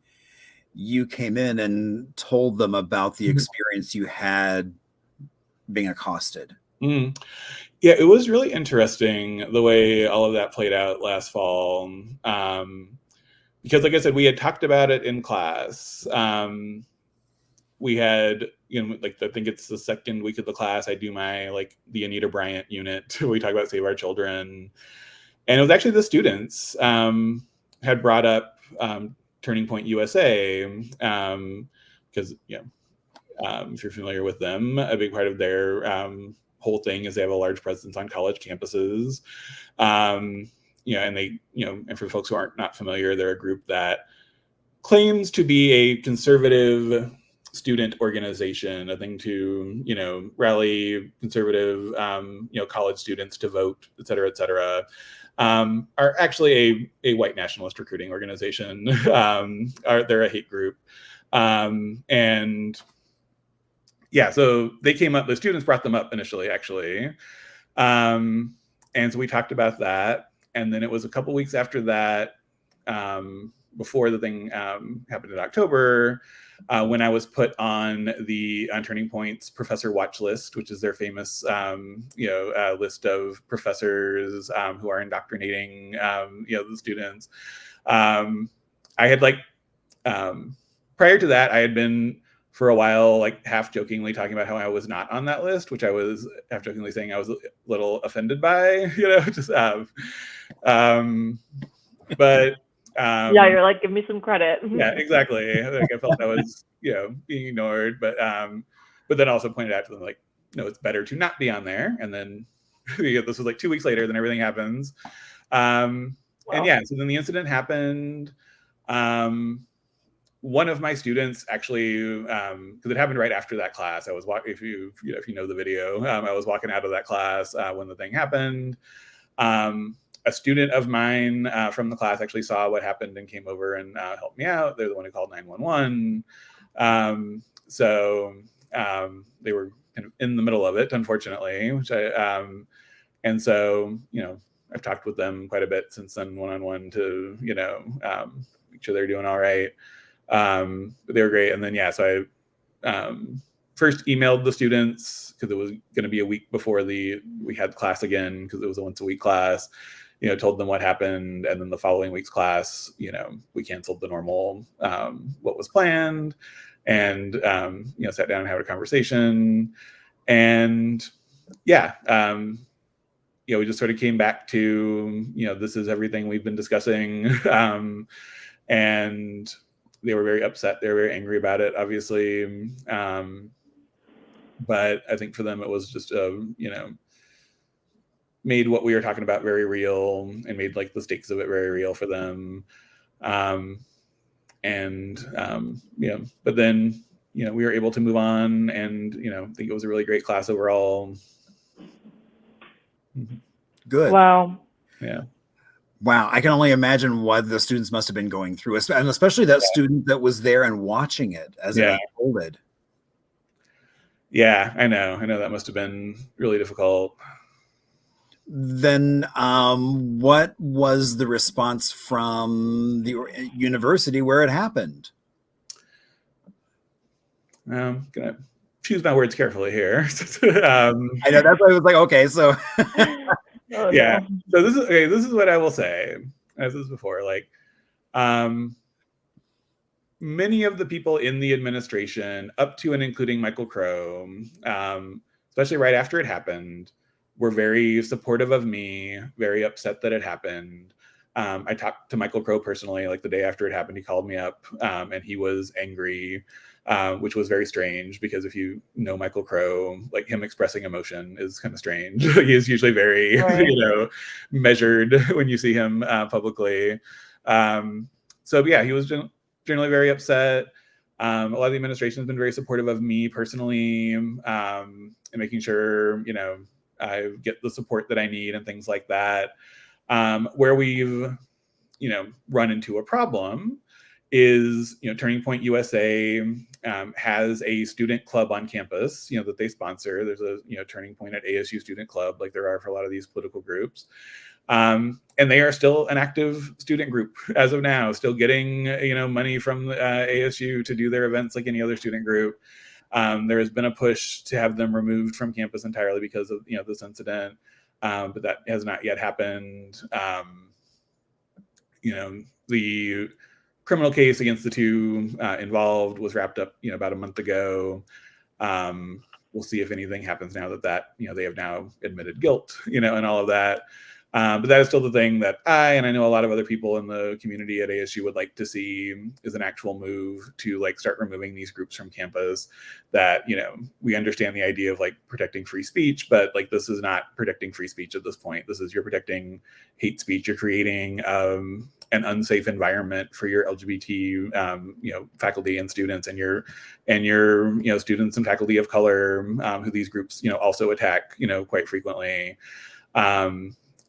you came in and told them about the experience you had being accosted? Yeah, it was really interesting the way all of that played out last fall. Because like I said, we had talked about it in class. We had, you know, like I think it's the second week of the class, I do my like the Anita Bryant unit where we talk about Save Our Children. And it was actually the students had brought up Turning Point USA, because, you know, if you're familiar with them, a big part of their whole thing is they have a large presence on college campuses. You know, and they, you know, and for folks who aren't not familiar, they're a group that claims to be a conservative student organization, a thing to, you know, rally conservative, you know, college students to vote, et cetera, are actually a white nationalist recruiting organization. They're a hate group. And yeah, so they came up, the students brought them up initially, actually. And so we talked about that. And then it was a couple weeks after that, before the thing happened in October, when I was put on the Turning Point's professor watch list, which is their famous, you know, list of professors who are indoctrinating, you know, the students. I had like, prior to that, I had been for a while, like half jokingly talking about how I was not on that list, which I was half jokingly saying I was a little offended by, you know, just, but yeah, you're like, give me some credit. Yeah, exactly. Like I felt I was, you know, being ignored, but then also pointed out to them like, no, it's better to not be on there. And then you know, this was like 2 weeks later, then everything happens. And yeah, so then the incident happened. One of my students actually, because it happened right after that class, I was walking. If you know the video, I was walking out of that class when the thing happened. A student of mine from the class actually saw what happened and came over and helped me out. They're the one who called 911. So they were kind of in the middle of it, unfortunately. And so, you know, I've talked with them quite a bit since then, one-on-one, to, you know, make sure they're doing all right. But they were great. And then, yeah, so I first emailed the students because it was going to be a week before we had class again, because it was a once a week class, you know, told them what happened. And then the following week's class, you know, we canceled the normal, what was planned. and sat down and had a conversation. And we just sort of came back to, this is everything we've been discussing. And they were very upset. They were very angry about it, obviously. But I think for them, it was just, made what we were talking about very real, and made like the stakes of it very real for them. But then, we were able to move on, and, I think it was a really great class overall. Good. Wow. Yeah. Wow. I can only imagine what the students must have been going through, and especially that student that was there and watching it as it unfolded. Yeah, I know that must have been really difficult. Then what was the response from the university where it happened? I'm gonna choose my words carefully here. I know, that's why I was like, okay, so Oh, yeah. no. So this is what I will say. As this before, like, many of the people in the administration, up to and including Michael Crow, especially right after it happened, were very supportive of me, very upset that it happened. I talked to Michael Crow personally, like the day after it happened. He called me up, and he was angry, which was very strange, because if you know Michael Crow, like, him expressing emotion is kind of strange. He is usually very, Right. measured when you see him publicly. So yeah, he was generally very upset. A lot of the administration has been very supportive of me personally, and making sure, I get the support that I need and things like that. Where we've, run into a problem is, Turning Point USA has a student club on campus, that they sponsor. There's a, Turning Point at ASU student club, like there are for a lot of these political groups. And they are still an active student group as of now, still getting, money from ASU to do their events like any other student group. There has been a push to have them removed from campus entirely because of, this incident, but that has not yet happened. The criminal case against the two involved was wrapped up, about a month ago. We'll see if anything happens now that they have now admitted guilt, and all of that. But that is still the thing that I know a lot of other people in the community at ASU would like to see, is an actual move to like start removing these groups from campus. That, we understand the idea of like protecting free speech, but like this is not protecting free speech at this point. This is, you're protecting hate speech. You're creating an unsafe environment for your LGBT faculty and students, and your students and faculty of color, who these groups also attack quite frequently.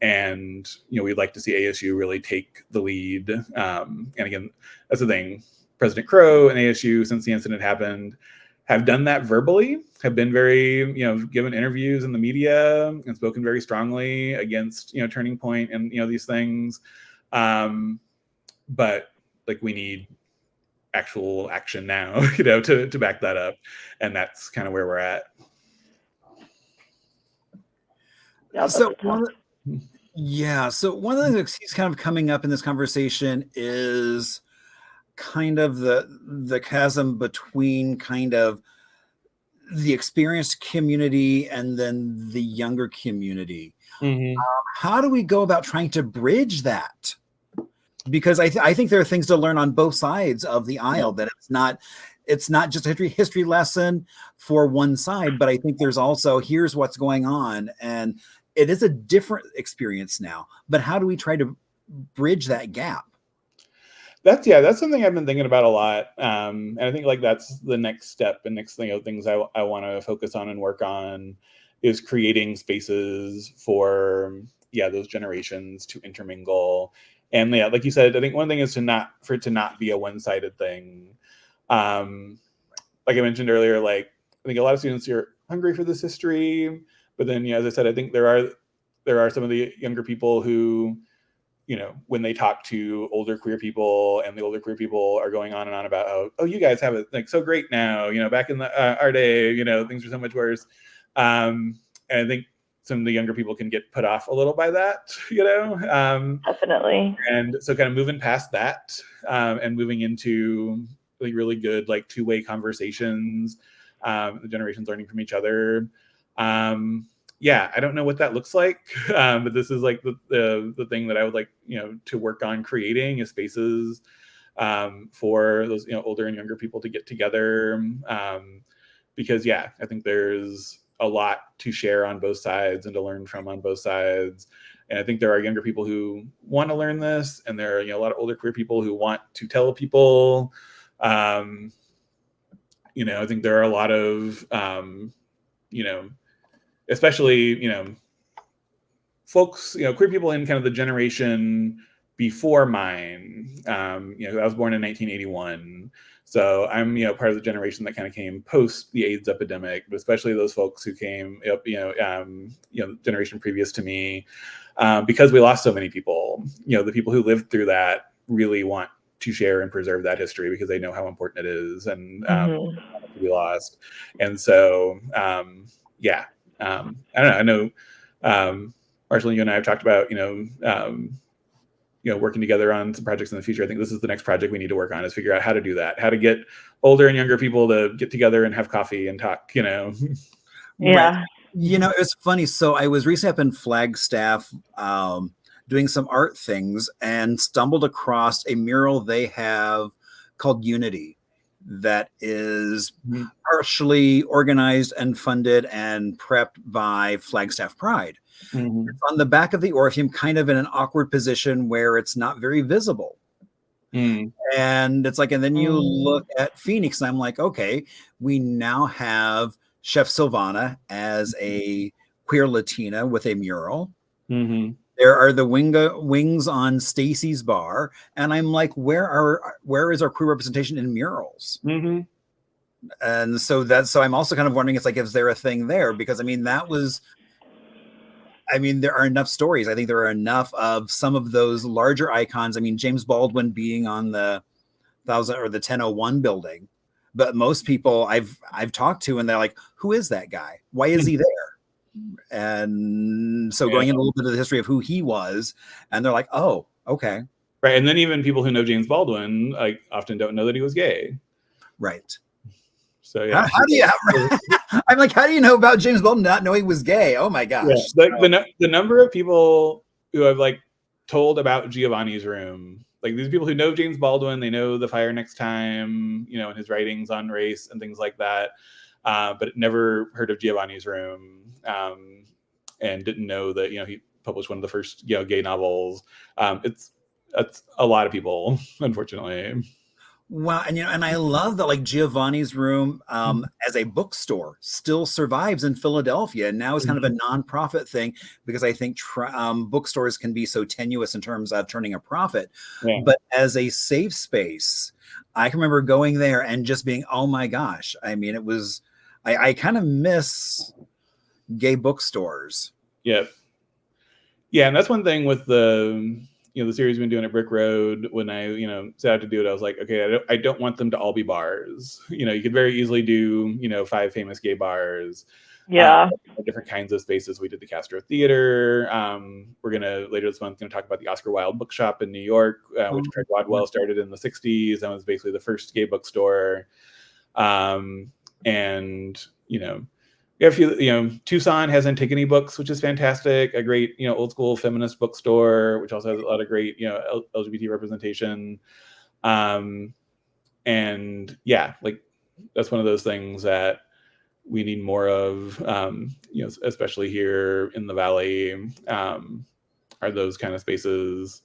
And we'd like to see ASU really take the lead. And again, that's the thing. President Crow and ASU, since the incident happened, have done that verbally, have been very, given interviews in the media and spoken very strongly against, Turning Point and, these things. But like, we need actual action now, to back that up. And that's kind of where we're at. Yeah, So one of the things that keeps kind of coming up in this conversation is kind of the chasm between kind of the experienced community and then the younger community. Mm-hmm. How do we go about trying to bridge that? Because I think there are things to learn on both sides of the aisle, that it's not just a history lesson for one side, but I think there's also, here's what's going on, and it is a different experience now, but how do we try to bridge that gap? That's something I've been thinking about a lot. And I think like that's the next step and next thing of things I want to focus on and work on, is creating spaces for, those generations to intermingle. And like you said, I think one thing is for it to not be a one-sided thing. Like I mentioned earlier, like I think a lot of students are hungry for this history, but then, as I said, I think there are some of the younger people who, when they talk to older queer people, and the older queer people are going on and on about, oh, you guys have it like so great now, back in our day, things are so much worse. And I think some of the younger people can get put off a little by that, Definitely. And so kind of moving past that, and moving into, like really good like two-way conversations, the generations learning from each other. Yeah, I don't know what that looks like, but this is like the thing that I would like, you know, to work on creating is spaces for those, you know, older and younger people to get together, because yeah, I think there's a lot to share on both sides and to learn from on both sides. And I think there are younger people who want to learn this, and there are, you know, a lot of older queer people who want to tell people. You know, I think there are a lot of you know, especially, you know, folks, you know, queer people in kind of the generation before mine. You know, I was born in 1981. So I'm, you know, part of the generation that kind of came post the AIDS epidemic, but especially those folks who came up, you know, generation previous to me, because we lost so many people. You know, the people who lived through that really want to share and preserve that history because they know how important it is and how much to be lost. And so, yeah, I don't know. I know, Marshall, you and I have talked about, you know, working together on some projects in the future. I think this is the next project we need to work on, is figure out how to do that, how to get older and younger people to get together and have coffee and talk, you know. Yeah. Right. You know, it's funny. So I was recently up in Flagstaff doing some art things and stumbled across a mural they have called Unity that is partially organized and funded and prepped by Flagstaff Pride. Mm-hmm. It's on the back of the Orpheum, kind of in an awkward position where it's not very visible. And it's like, and then you look at Phoenix, and I'm like, okay, we now have Chef Silvana as a queer Latina with a mural. There are the wings on Stacy's bar, and I'm like, where is our queer representation in murals? And so I'm also kind of wondering, it's like, is there a thing there? Because I mean, there are enough stories. I think there are enough of some of those larger icons. I mean, James Baldwin being on the 1001 building, but most people I've talked to, and they're like, who is that guy? Why is he there? And so going into a little bit of the history of who he was, and they're like, oh, okay. Right. And then even people who know James Baldwin, like, often don't know that he was gay. Right. So yeah. How do you? I'm like, how do you know about James Baldwin not knowing he was gay? Oh my gosh. Yeah. The number of people who have like told about Giovanni's Room, like these people who know James Baldwin, they know The Fire Next Time, you know, and his writings on race and things like that, but never heard of Giovanni's Room, and didn't know that, you know, he published one of the first, you know, gay novels. It's a lot of people, unfortunately. Wow. And, you know, and I love that, like, Giovanni's Room as a bookstore still survives in Philadelphia, and now is kind of a nonprofit thing, because I think bookstores can be so tenuous in terms of turning a profit. Yeah. But as a safe space, I can remember going there and just being, oh my gosh. I mean, it was, I kind of miss gay bookstores. Yeah. Yeah. And that's one thing with the, you know, the series we've been doing at Brick Road. When I, you know, set out to do it, I was like, okay, I don't want them to all be bars. You know, you could very easily do, you know, 5 famous gay bars. Yeah. Different kinds of spaces. We did the Castro Theater. We're gonna later this month talk about the Oscar Wilde Bookshop in New York, which Craig Wadwell started in the 60s. That was basically the first gay bookstore. And, you know, if you know, Tucson has Antigone Books, which is fantastic. A great, you know, old school feminist bookstore, which also has a lot of great, you know, LGBT representation. And yeah, like that's one of those things that we need more of, you know, especially here in the Valley, are those kind of spaces.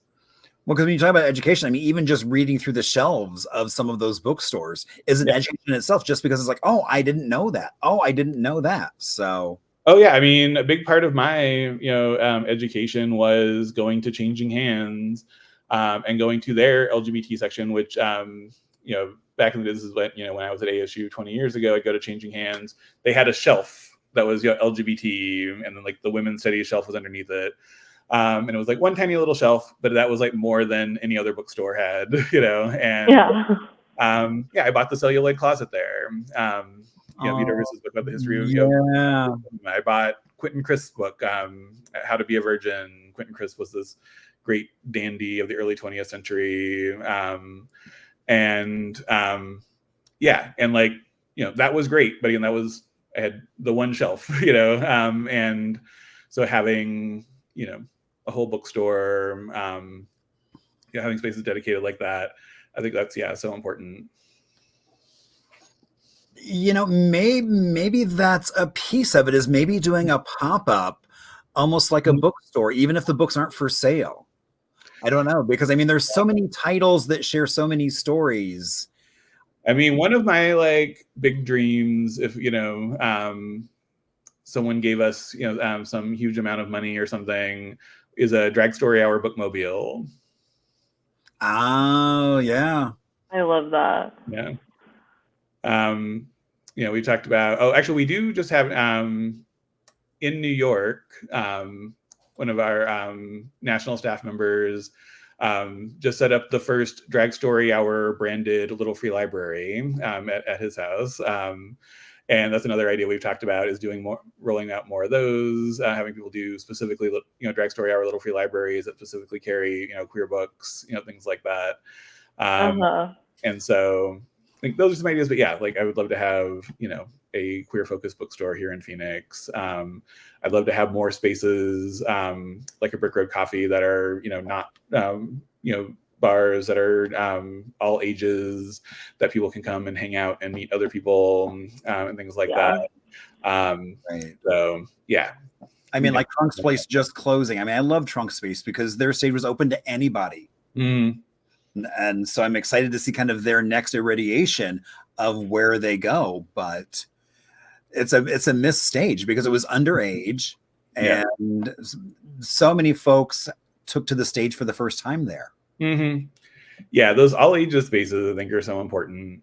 Well, because when you talk about education, I mean, even just reading through the shelves of some of those bookstores is an education in itself, just because it's like, oh, I didn't know that. Oh, I didn't know that. So. Oh yeah, I mean, a big part of my, you know, education was going to Changing Hands, and going to their LGBT section, which, you know, back in the day, this is when, you know, when I was at ASU 20 years ago, I'd go to Changing Hands. They had a shelf that was, you know, LGBT, and then like the women's studies shelf was underneath it. And it was like one tiny little shelf, but that was like more than any other bookstore had, you know. And yeah, I bought the Celluloid Closet there. You know, Vito Russ's book about the history of, you know, I bought Quentin Crisp's book, How to Be a Virgin. Quentin Crisp was this great dandy of the early 20th century. And and like, that was great, but again, I had the one shelf, and so having, a whole bookstore, having spaces dedicated like that, I think that's, so important. Maybe that's a piece of it, is maybe doing a pop-up almost like a bookstore, even if the books aren't for sale. I don't know, because I mean, there's so many titles that share so many stories. I mean, one of my like big dreams, if someone gave us some huge amount of money or something, is a Drag Story Hour bookmobile. Oh yeah, I love that. Yeah. We talked about, actually we do just have in New York, one of our national staff members just set up the first Drag Story Hour branded little free library at his house. And that's another idea we've talked about, is rolling out more of those, having people do specifically, Drag Story Hour little free libraries that specifically carry, queer books, things like that. And so I think those are some ideas, but yeah, like I would love to have, a queer focused bookstore here in Phoenix. I'd love to have more spaces like a Brick Road Coffee that are, not, bars that are all ages, that people can come and hang out and meet other people and things like that. Right. So yeah. I mean, like Trunk's Place just closing. I mean, I love Trunk Space because their stage was open to anybody. And so I'm excited to see kind of their next irradiation of where they go. But it's a missed stage because it was underage, and so many folks took to the stage for the first time there. Yeah, those all ages spaces I think are so important.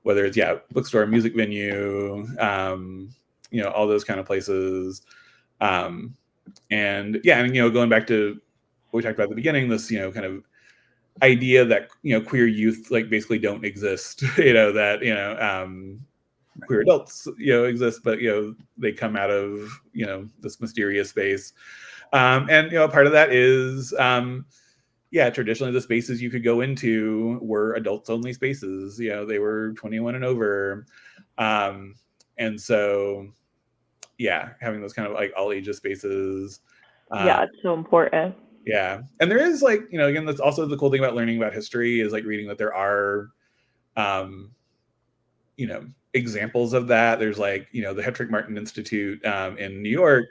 Whether it's bookstore, music venue, all those kind of places. And going back to what we talked about at the beginning, this kind of idea that queer youth like basically don't exist, that queer adults exist, but they come out of this mysterious space, and part of that is traditionally the spaces you could go into were adults only spaces. They were 21 and over, and so having those kind of like all ages spaces, it's so important. Yeah. And there is like, again, that's also the cool thing about learning about history, is like reading that there are, examples of that. There's like, the Hetrick Martin Institute in New York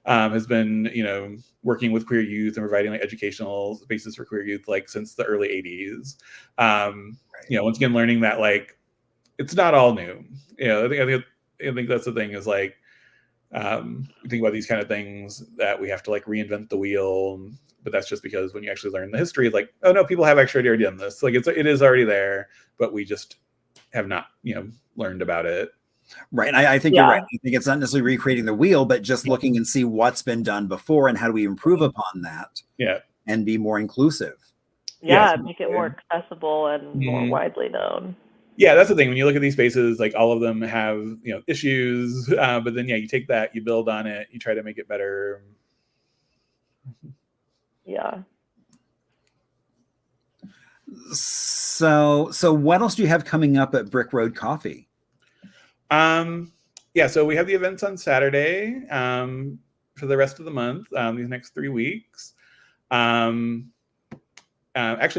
has been, working with queer youth and providing like educational spaces for queer youth, like since the early 80s. Once again, learning that like, it's not all new. I think that's the thing, is like, we think about these kind of things that we have to like reinvent the wheel, but that's just because when you actually learn the history, like, oh no, people have actually already done this. Like it is already there, but we just have not, learned about it. Right. I think you're right. I think it's not necessarily recreating the wheel, but just looking and see what's been done before and how do we improve upon that. And be more inclusive. Make it more accessible and more widely known. Yeah, that's the thing. When you look at these spaces, like all of them have, issues, but then you take that, you build on it, you try to make it better. Yeah. So what else do you have coming up at Brick Road Coffee? So we have the events on Saturday for the rest of the month, these next 3 weeks. Actually,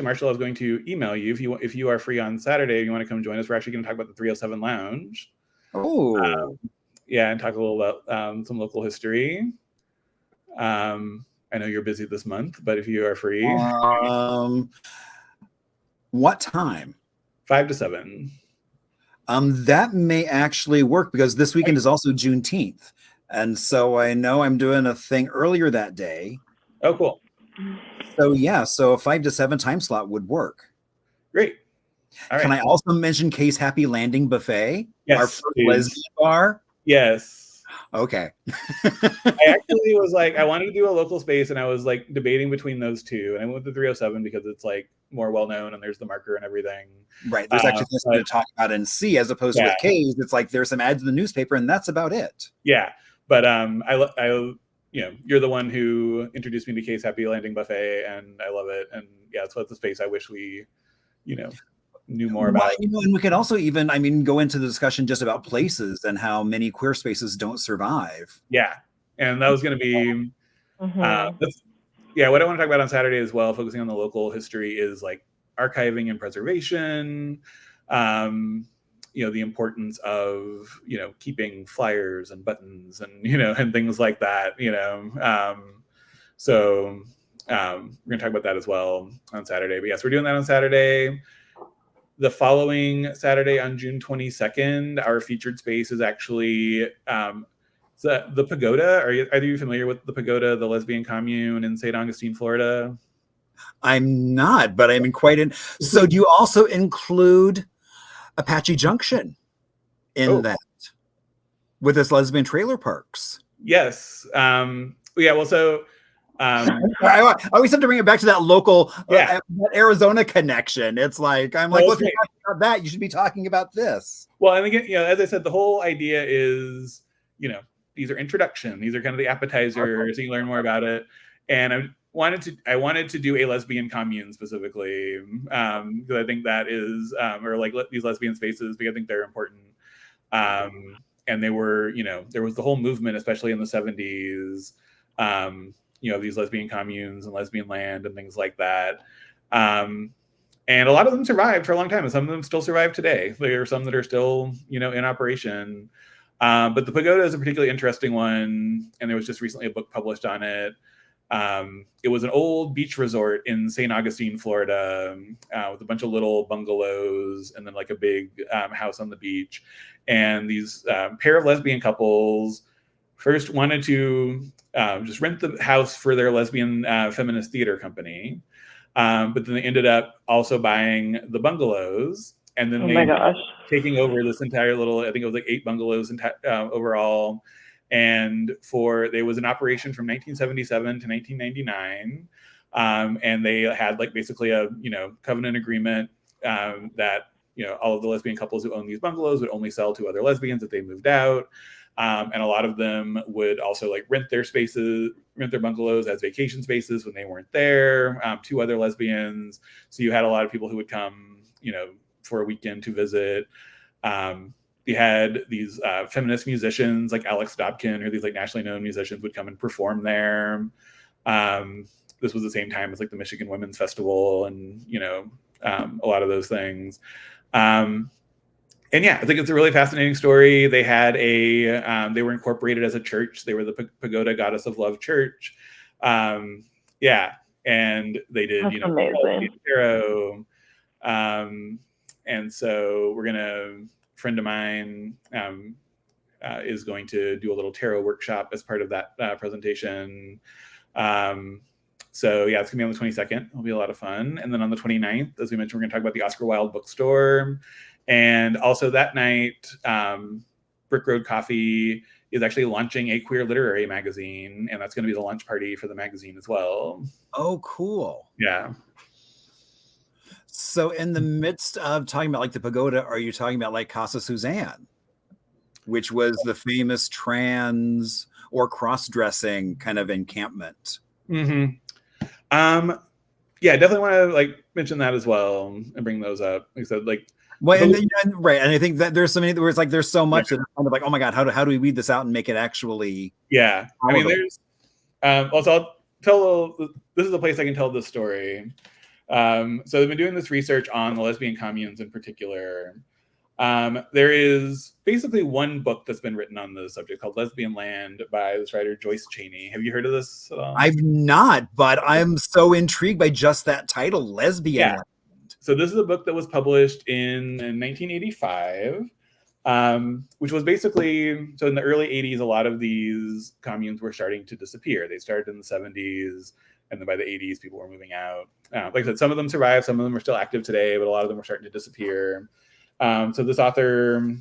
Marshall, I was going to email you if you are free on Saturday, if you want to come join us. We're actually going to talk about the 307 Lounge. And talk a little about some local history. I know you're busy this month, but if you are free, what time? 5 to 7. That may actually work because this weekend is also Juneteenth, and so I know I'm doing a thing earlier that day. Oh, cool. So a 5 to 7 time slot would work. Great. All right. Can I also mention Case Happy Landing Buffet? Yes, our first lesbian bar? Yes. Okay. I actually was like, I wanted to do a local space, and I was like debating between those two, and I went with the 307 because it's like more well known and there's the marker and everything. Right. There's actually something to talk about and see, as opposed to with K's, it's like there's some ads in the newspaper and that's about it. Yeah. But I you're the one who introduced me to Case Happy Landing Buffet, and I love it. And yeah, it's the space I wish we knew more about. And we could also even, go into the discussion just about places and how many queer spaces don't survive. Yeah, and that was going to be, what I want to talk about on Saturday as well, focusing on the local history, is like archiving and preservation. The importance of keeping flyers and buttons and and things like that. So we're going to talk about that as well on Saturday. But yes, we're doing that on Saturday. The following Saturday, on June 22nd, our featured space is actually the Pagoda. Are you familiar with the Pagoda, the lesbian commune in St. Augustine, Florida? I'm not, but I'm quite in. So do you also include Apache Junction in that with its lesbian trailer parks? Yes. Well, so I always have to bring it back to that local that Arizona connection. It's like, I'm like, well, if you're talking about that, you should be talking about this. Well, and again, as I said, the whole idea is, these are introduction. These are kind of the appetizers, so you learn more about it. And I wanted to do a lesbian commune specifically, because I think that is, or like these lesbian spaces, because I think they're important. And they were, there was the whole movement, especially in the 70s, these lesbian communes and lesbian land and things like that. And a lot of them survived for a long time, and some of them still survive today. There are some that are still, in operation. But the Pagoda is a particularly interesting one, and there was just recently a book published on it. It was an old beach resort in St. Augustine, Florida, with a bunch of little bungalows and then like a big house on the beach. And these pair of lesbian couples first wanted to just rent the house for their lesbian feminist theater company. But then they ended up also buying the bungalows, and then taking over this entire little, I think it was like 8 bungalows overall. And there was an operation from 1977 to 1999. And they had like basically a, covenant agreement that, all of the lesbian couples who own these bungalows would only sell to other lesbians if they moved out. And a lot of them would also like rent their bungalows as vacation spaces when they weren't there, to other lesbians. So you had a lot of people who would come, for a weekend to visit. You had these feminist musicians like Alex Dobkin, or these like nationally known musicians, would come and perform there. This was the same time as like the Michigan Women's Festival and, a lot of those things. And yeah, I think it's a really fascinating story. They had they were incorporated as a church. They were the Pagoda Goddess of Love Church. And they did, tarot. And so a friend of mine is going to do a little tarot workshop as part of that presentation. So yeah, it's gonna be on the 22nd. It'll be a lot of fun. And then on the 29th, as we mentioned, we're gonna talk about the Oscar Wilde bookstore. And also that night, Brick Road Coffee is actually launching a queer literary magazine, and that's going to be the launch party for the magazine as well. Oh, cool. Yeah. So in the midst of talking about like the Pagoda, are you talking about like Casa Suzanne, which was the famous trans or cross-dressing kind of encampment? Mm-hmm. Yeah, definitely want to like mention that as well and bring those up. Like I said, like, well, and I think that there's so many where it's like there's so much that it's kind of like, oh my god, how do we weed this out and make it actually? Yeah, I mean, there's also I'll tell. This is the place I can tell this story. So I've been doing this research on the lesbian communes in particular. There is basically one book that's been written on the subject called Lesbian Land by this writer Joyce Chaney. Have you heard of this at all? I've not, but I'm so intrigued by just that title, Lesbian Land. So this is a book that was published in 1985, which was based so in the early 80s, a lot of these communes were starting to disappear. They started in the 70s, and then by the 80s, people were moving out. Like I said, some of them survived, some of them are still active today, but a lot of them were starting to disappear. So this author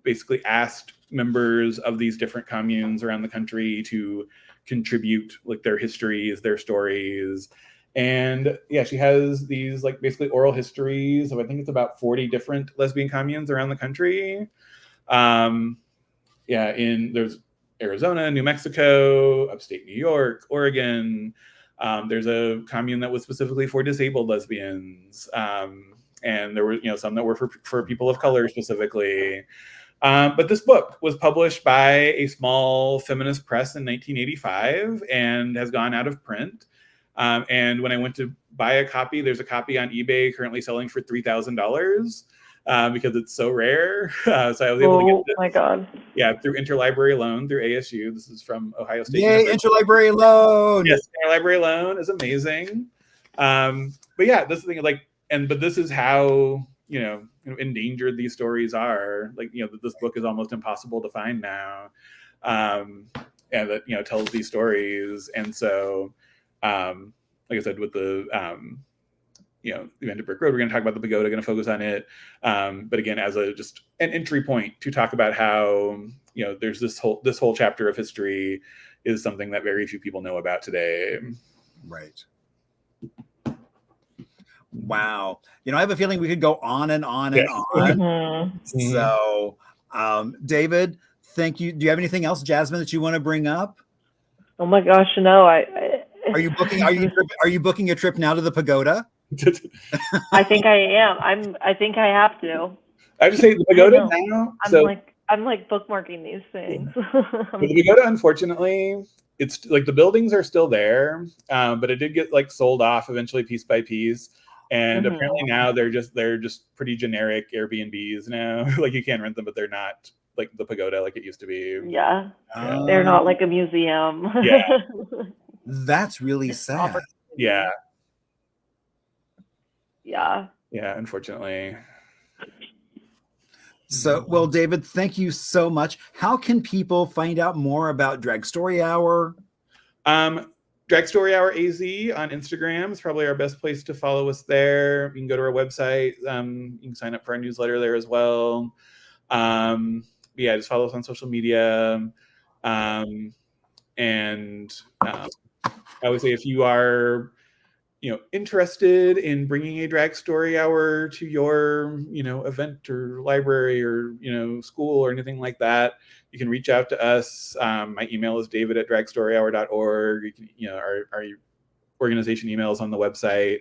basically asked members of these different communes around the country to contribute like their histories, their stories. And yeah, she has these like basically oral histories of, I think it's about 40 different lesbian communes around the country. There's Arizona, New Mexico, upstate New York, Oregon, There's a commune that was specifically for disabled lesbians. And there were, some that were for people of color specifically. But this book was published by a small feminist press in 1985 and has gone out of print. And when I went to buy a copy, there's a copy on eBay currently selling for $3,000 because it's so rare. So I was able to get this. Oh my God. Yeah, through interlibrary loan through ASU. This is from Ohio State Yay, University. interlibrary loan. Yes, interlibrary loan is amazing. But yeah, this is the thing, but this is how, endangered these stories are. This book is almost impossible to find now. And that, tells these stories. And so, like I said, with the, the event at Brick Road, we're going to talk about the pagoda, going to focus on it. But again, as just an entry point to talk about how, there's this whole chapter of history is something that very few people know about today. Right. Wow. I have a feeling we could go on and on and on. Mm-hmm. So, David, thank you. Do you have anything else, Jasmine, that you want to bring up? Oh my gosh, no. Are you booking a trip now to the pagoda? I think I am. I think I have to. I have to say the pagoda now. I'm like bookmarking these things. The pagoda, unfortunately, it's like the buildings are still there, but it did get sold off eventually piece by piece. And apparently now they're just pretty generic Airbnbs now. You can rent them, but they're not like the pagoda like it used to be. Yeah. They're not like a museum. Yeah. That's really sad. Yeah. Yeah. Yeah, unfortunately. So, well, David, thank you so much. How can people find out more about Drag Story Hour? Drag Story Hour AZ on Instagram is probably our best place to follow us there. You can go to our website. You can sign up for our newsletter there as well. Just follow us on social media. And I would say if you are, interested in bringing a Drag Story Hour to your, event or library or, school or anything like that, you can reach out to us. My email is david@dragstoryhour.org. You can, our organization emails on the website.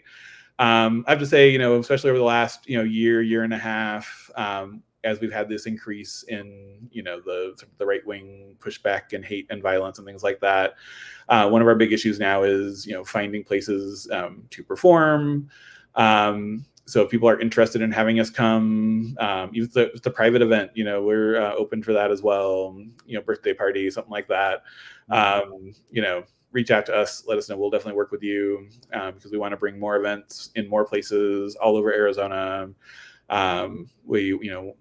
I have to say, especially over the last, year and a half, as we've had this increase in, the right-wing pushback and hate and violence and things like that. One of our big issues now is, finding places to perform. So if people are interested in having us come, even if it's a private event, we're open for that as well. Birthday party, something like that. Reach out to us, let us know. We'll definitely work with you because we want to bring more events in more places all over Arizona. We,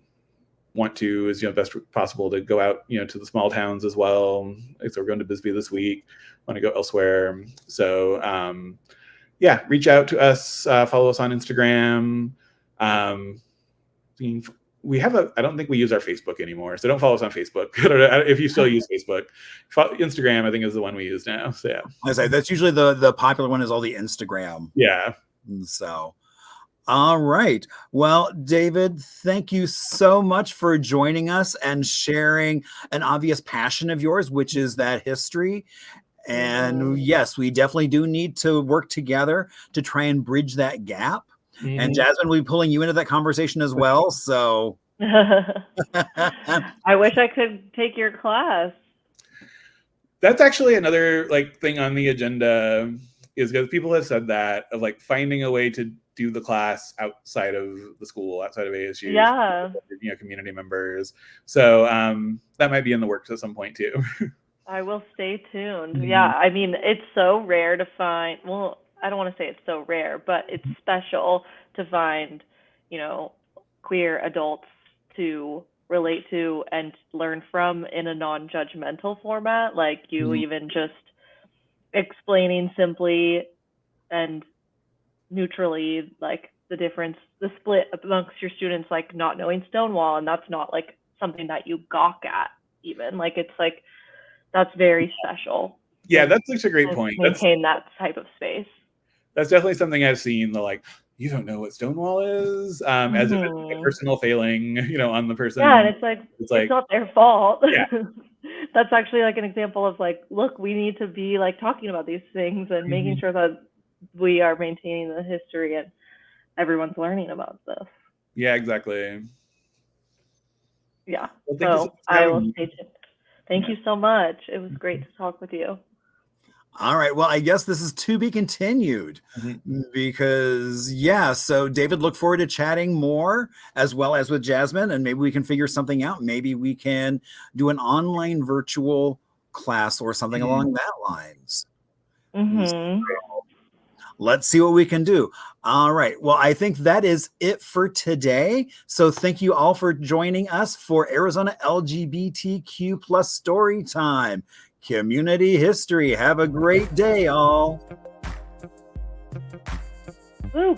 want to, as best possible, to go out, to the small towns as well. So we're going to Bisbee this week. Want to go elsewhere. So reach out to us. Follow us on Instagram. We have I don't think we use our Facebook anymore, so don't follow us on Facebook. If you still use Facebook, Instagram I think is the one we use now. So yeah, I say that's usually the popular one is all the Instagram. Yeah. So. All right. Well, David, thank you so much for joining us and sharing an obvious passion of yours, which is that history. And yes, we definitely do need to work together to try and bridge that gap. Mm-hmm. And Jasmine will be pulling you into that conversation as well. So I wish I could take your class. That's actually another thing on the agenda, is because people have said that of finding a way to do the class outside of the school, outside of ASU. Yeah. Community members. So that might be in the works at some point too. I will stay tuned. Mm-hmm. Yeah. I mean, it's so rare to find, well, I don't want to say it's so rare, but it's special to find, queer adults to relate to and learn from in a non-judgmental format. Like you even just explaining simply and neutrally the difference, the split amongst your students, not knowing Stonewall, and that's not something that you gawk at even. It's that's very special. Yeah, that's such a great point. Maintain that type of space. That's definitely something I've seen. You don't know what Stonewall is, as if it's a personal failing, on the person. Yeah, and it's not their fault. Yeah. that's actually like an example of like, look, we need to be like talking about these things and making sure that we are maintaining the history and everyone's learning about this. Yeah, exactly. Yeah. Well, so I will stay tuned. Thank you so much. It was great to talk with you. All right. Well, I guess this is to be continued because, yeah. So, David, look forward to chatting more as well as with Jasmine, and maybe we can figure something out. Maybe we can do an online virtual class or something along that lines. So, let's see what we can do. All right. Well, I think that is it for today. So thank you all for joining us for Arizona LGBTQ plus story time. Community history. Have a great day, all. Woo.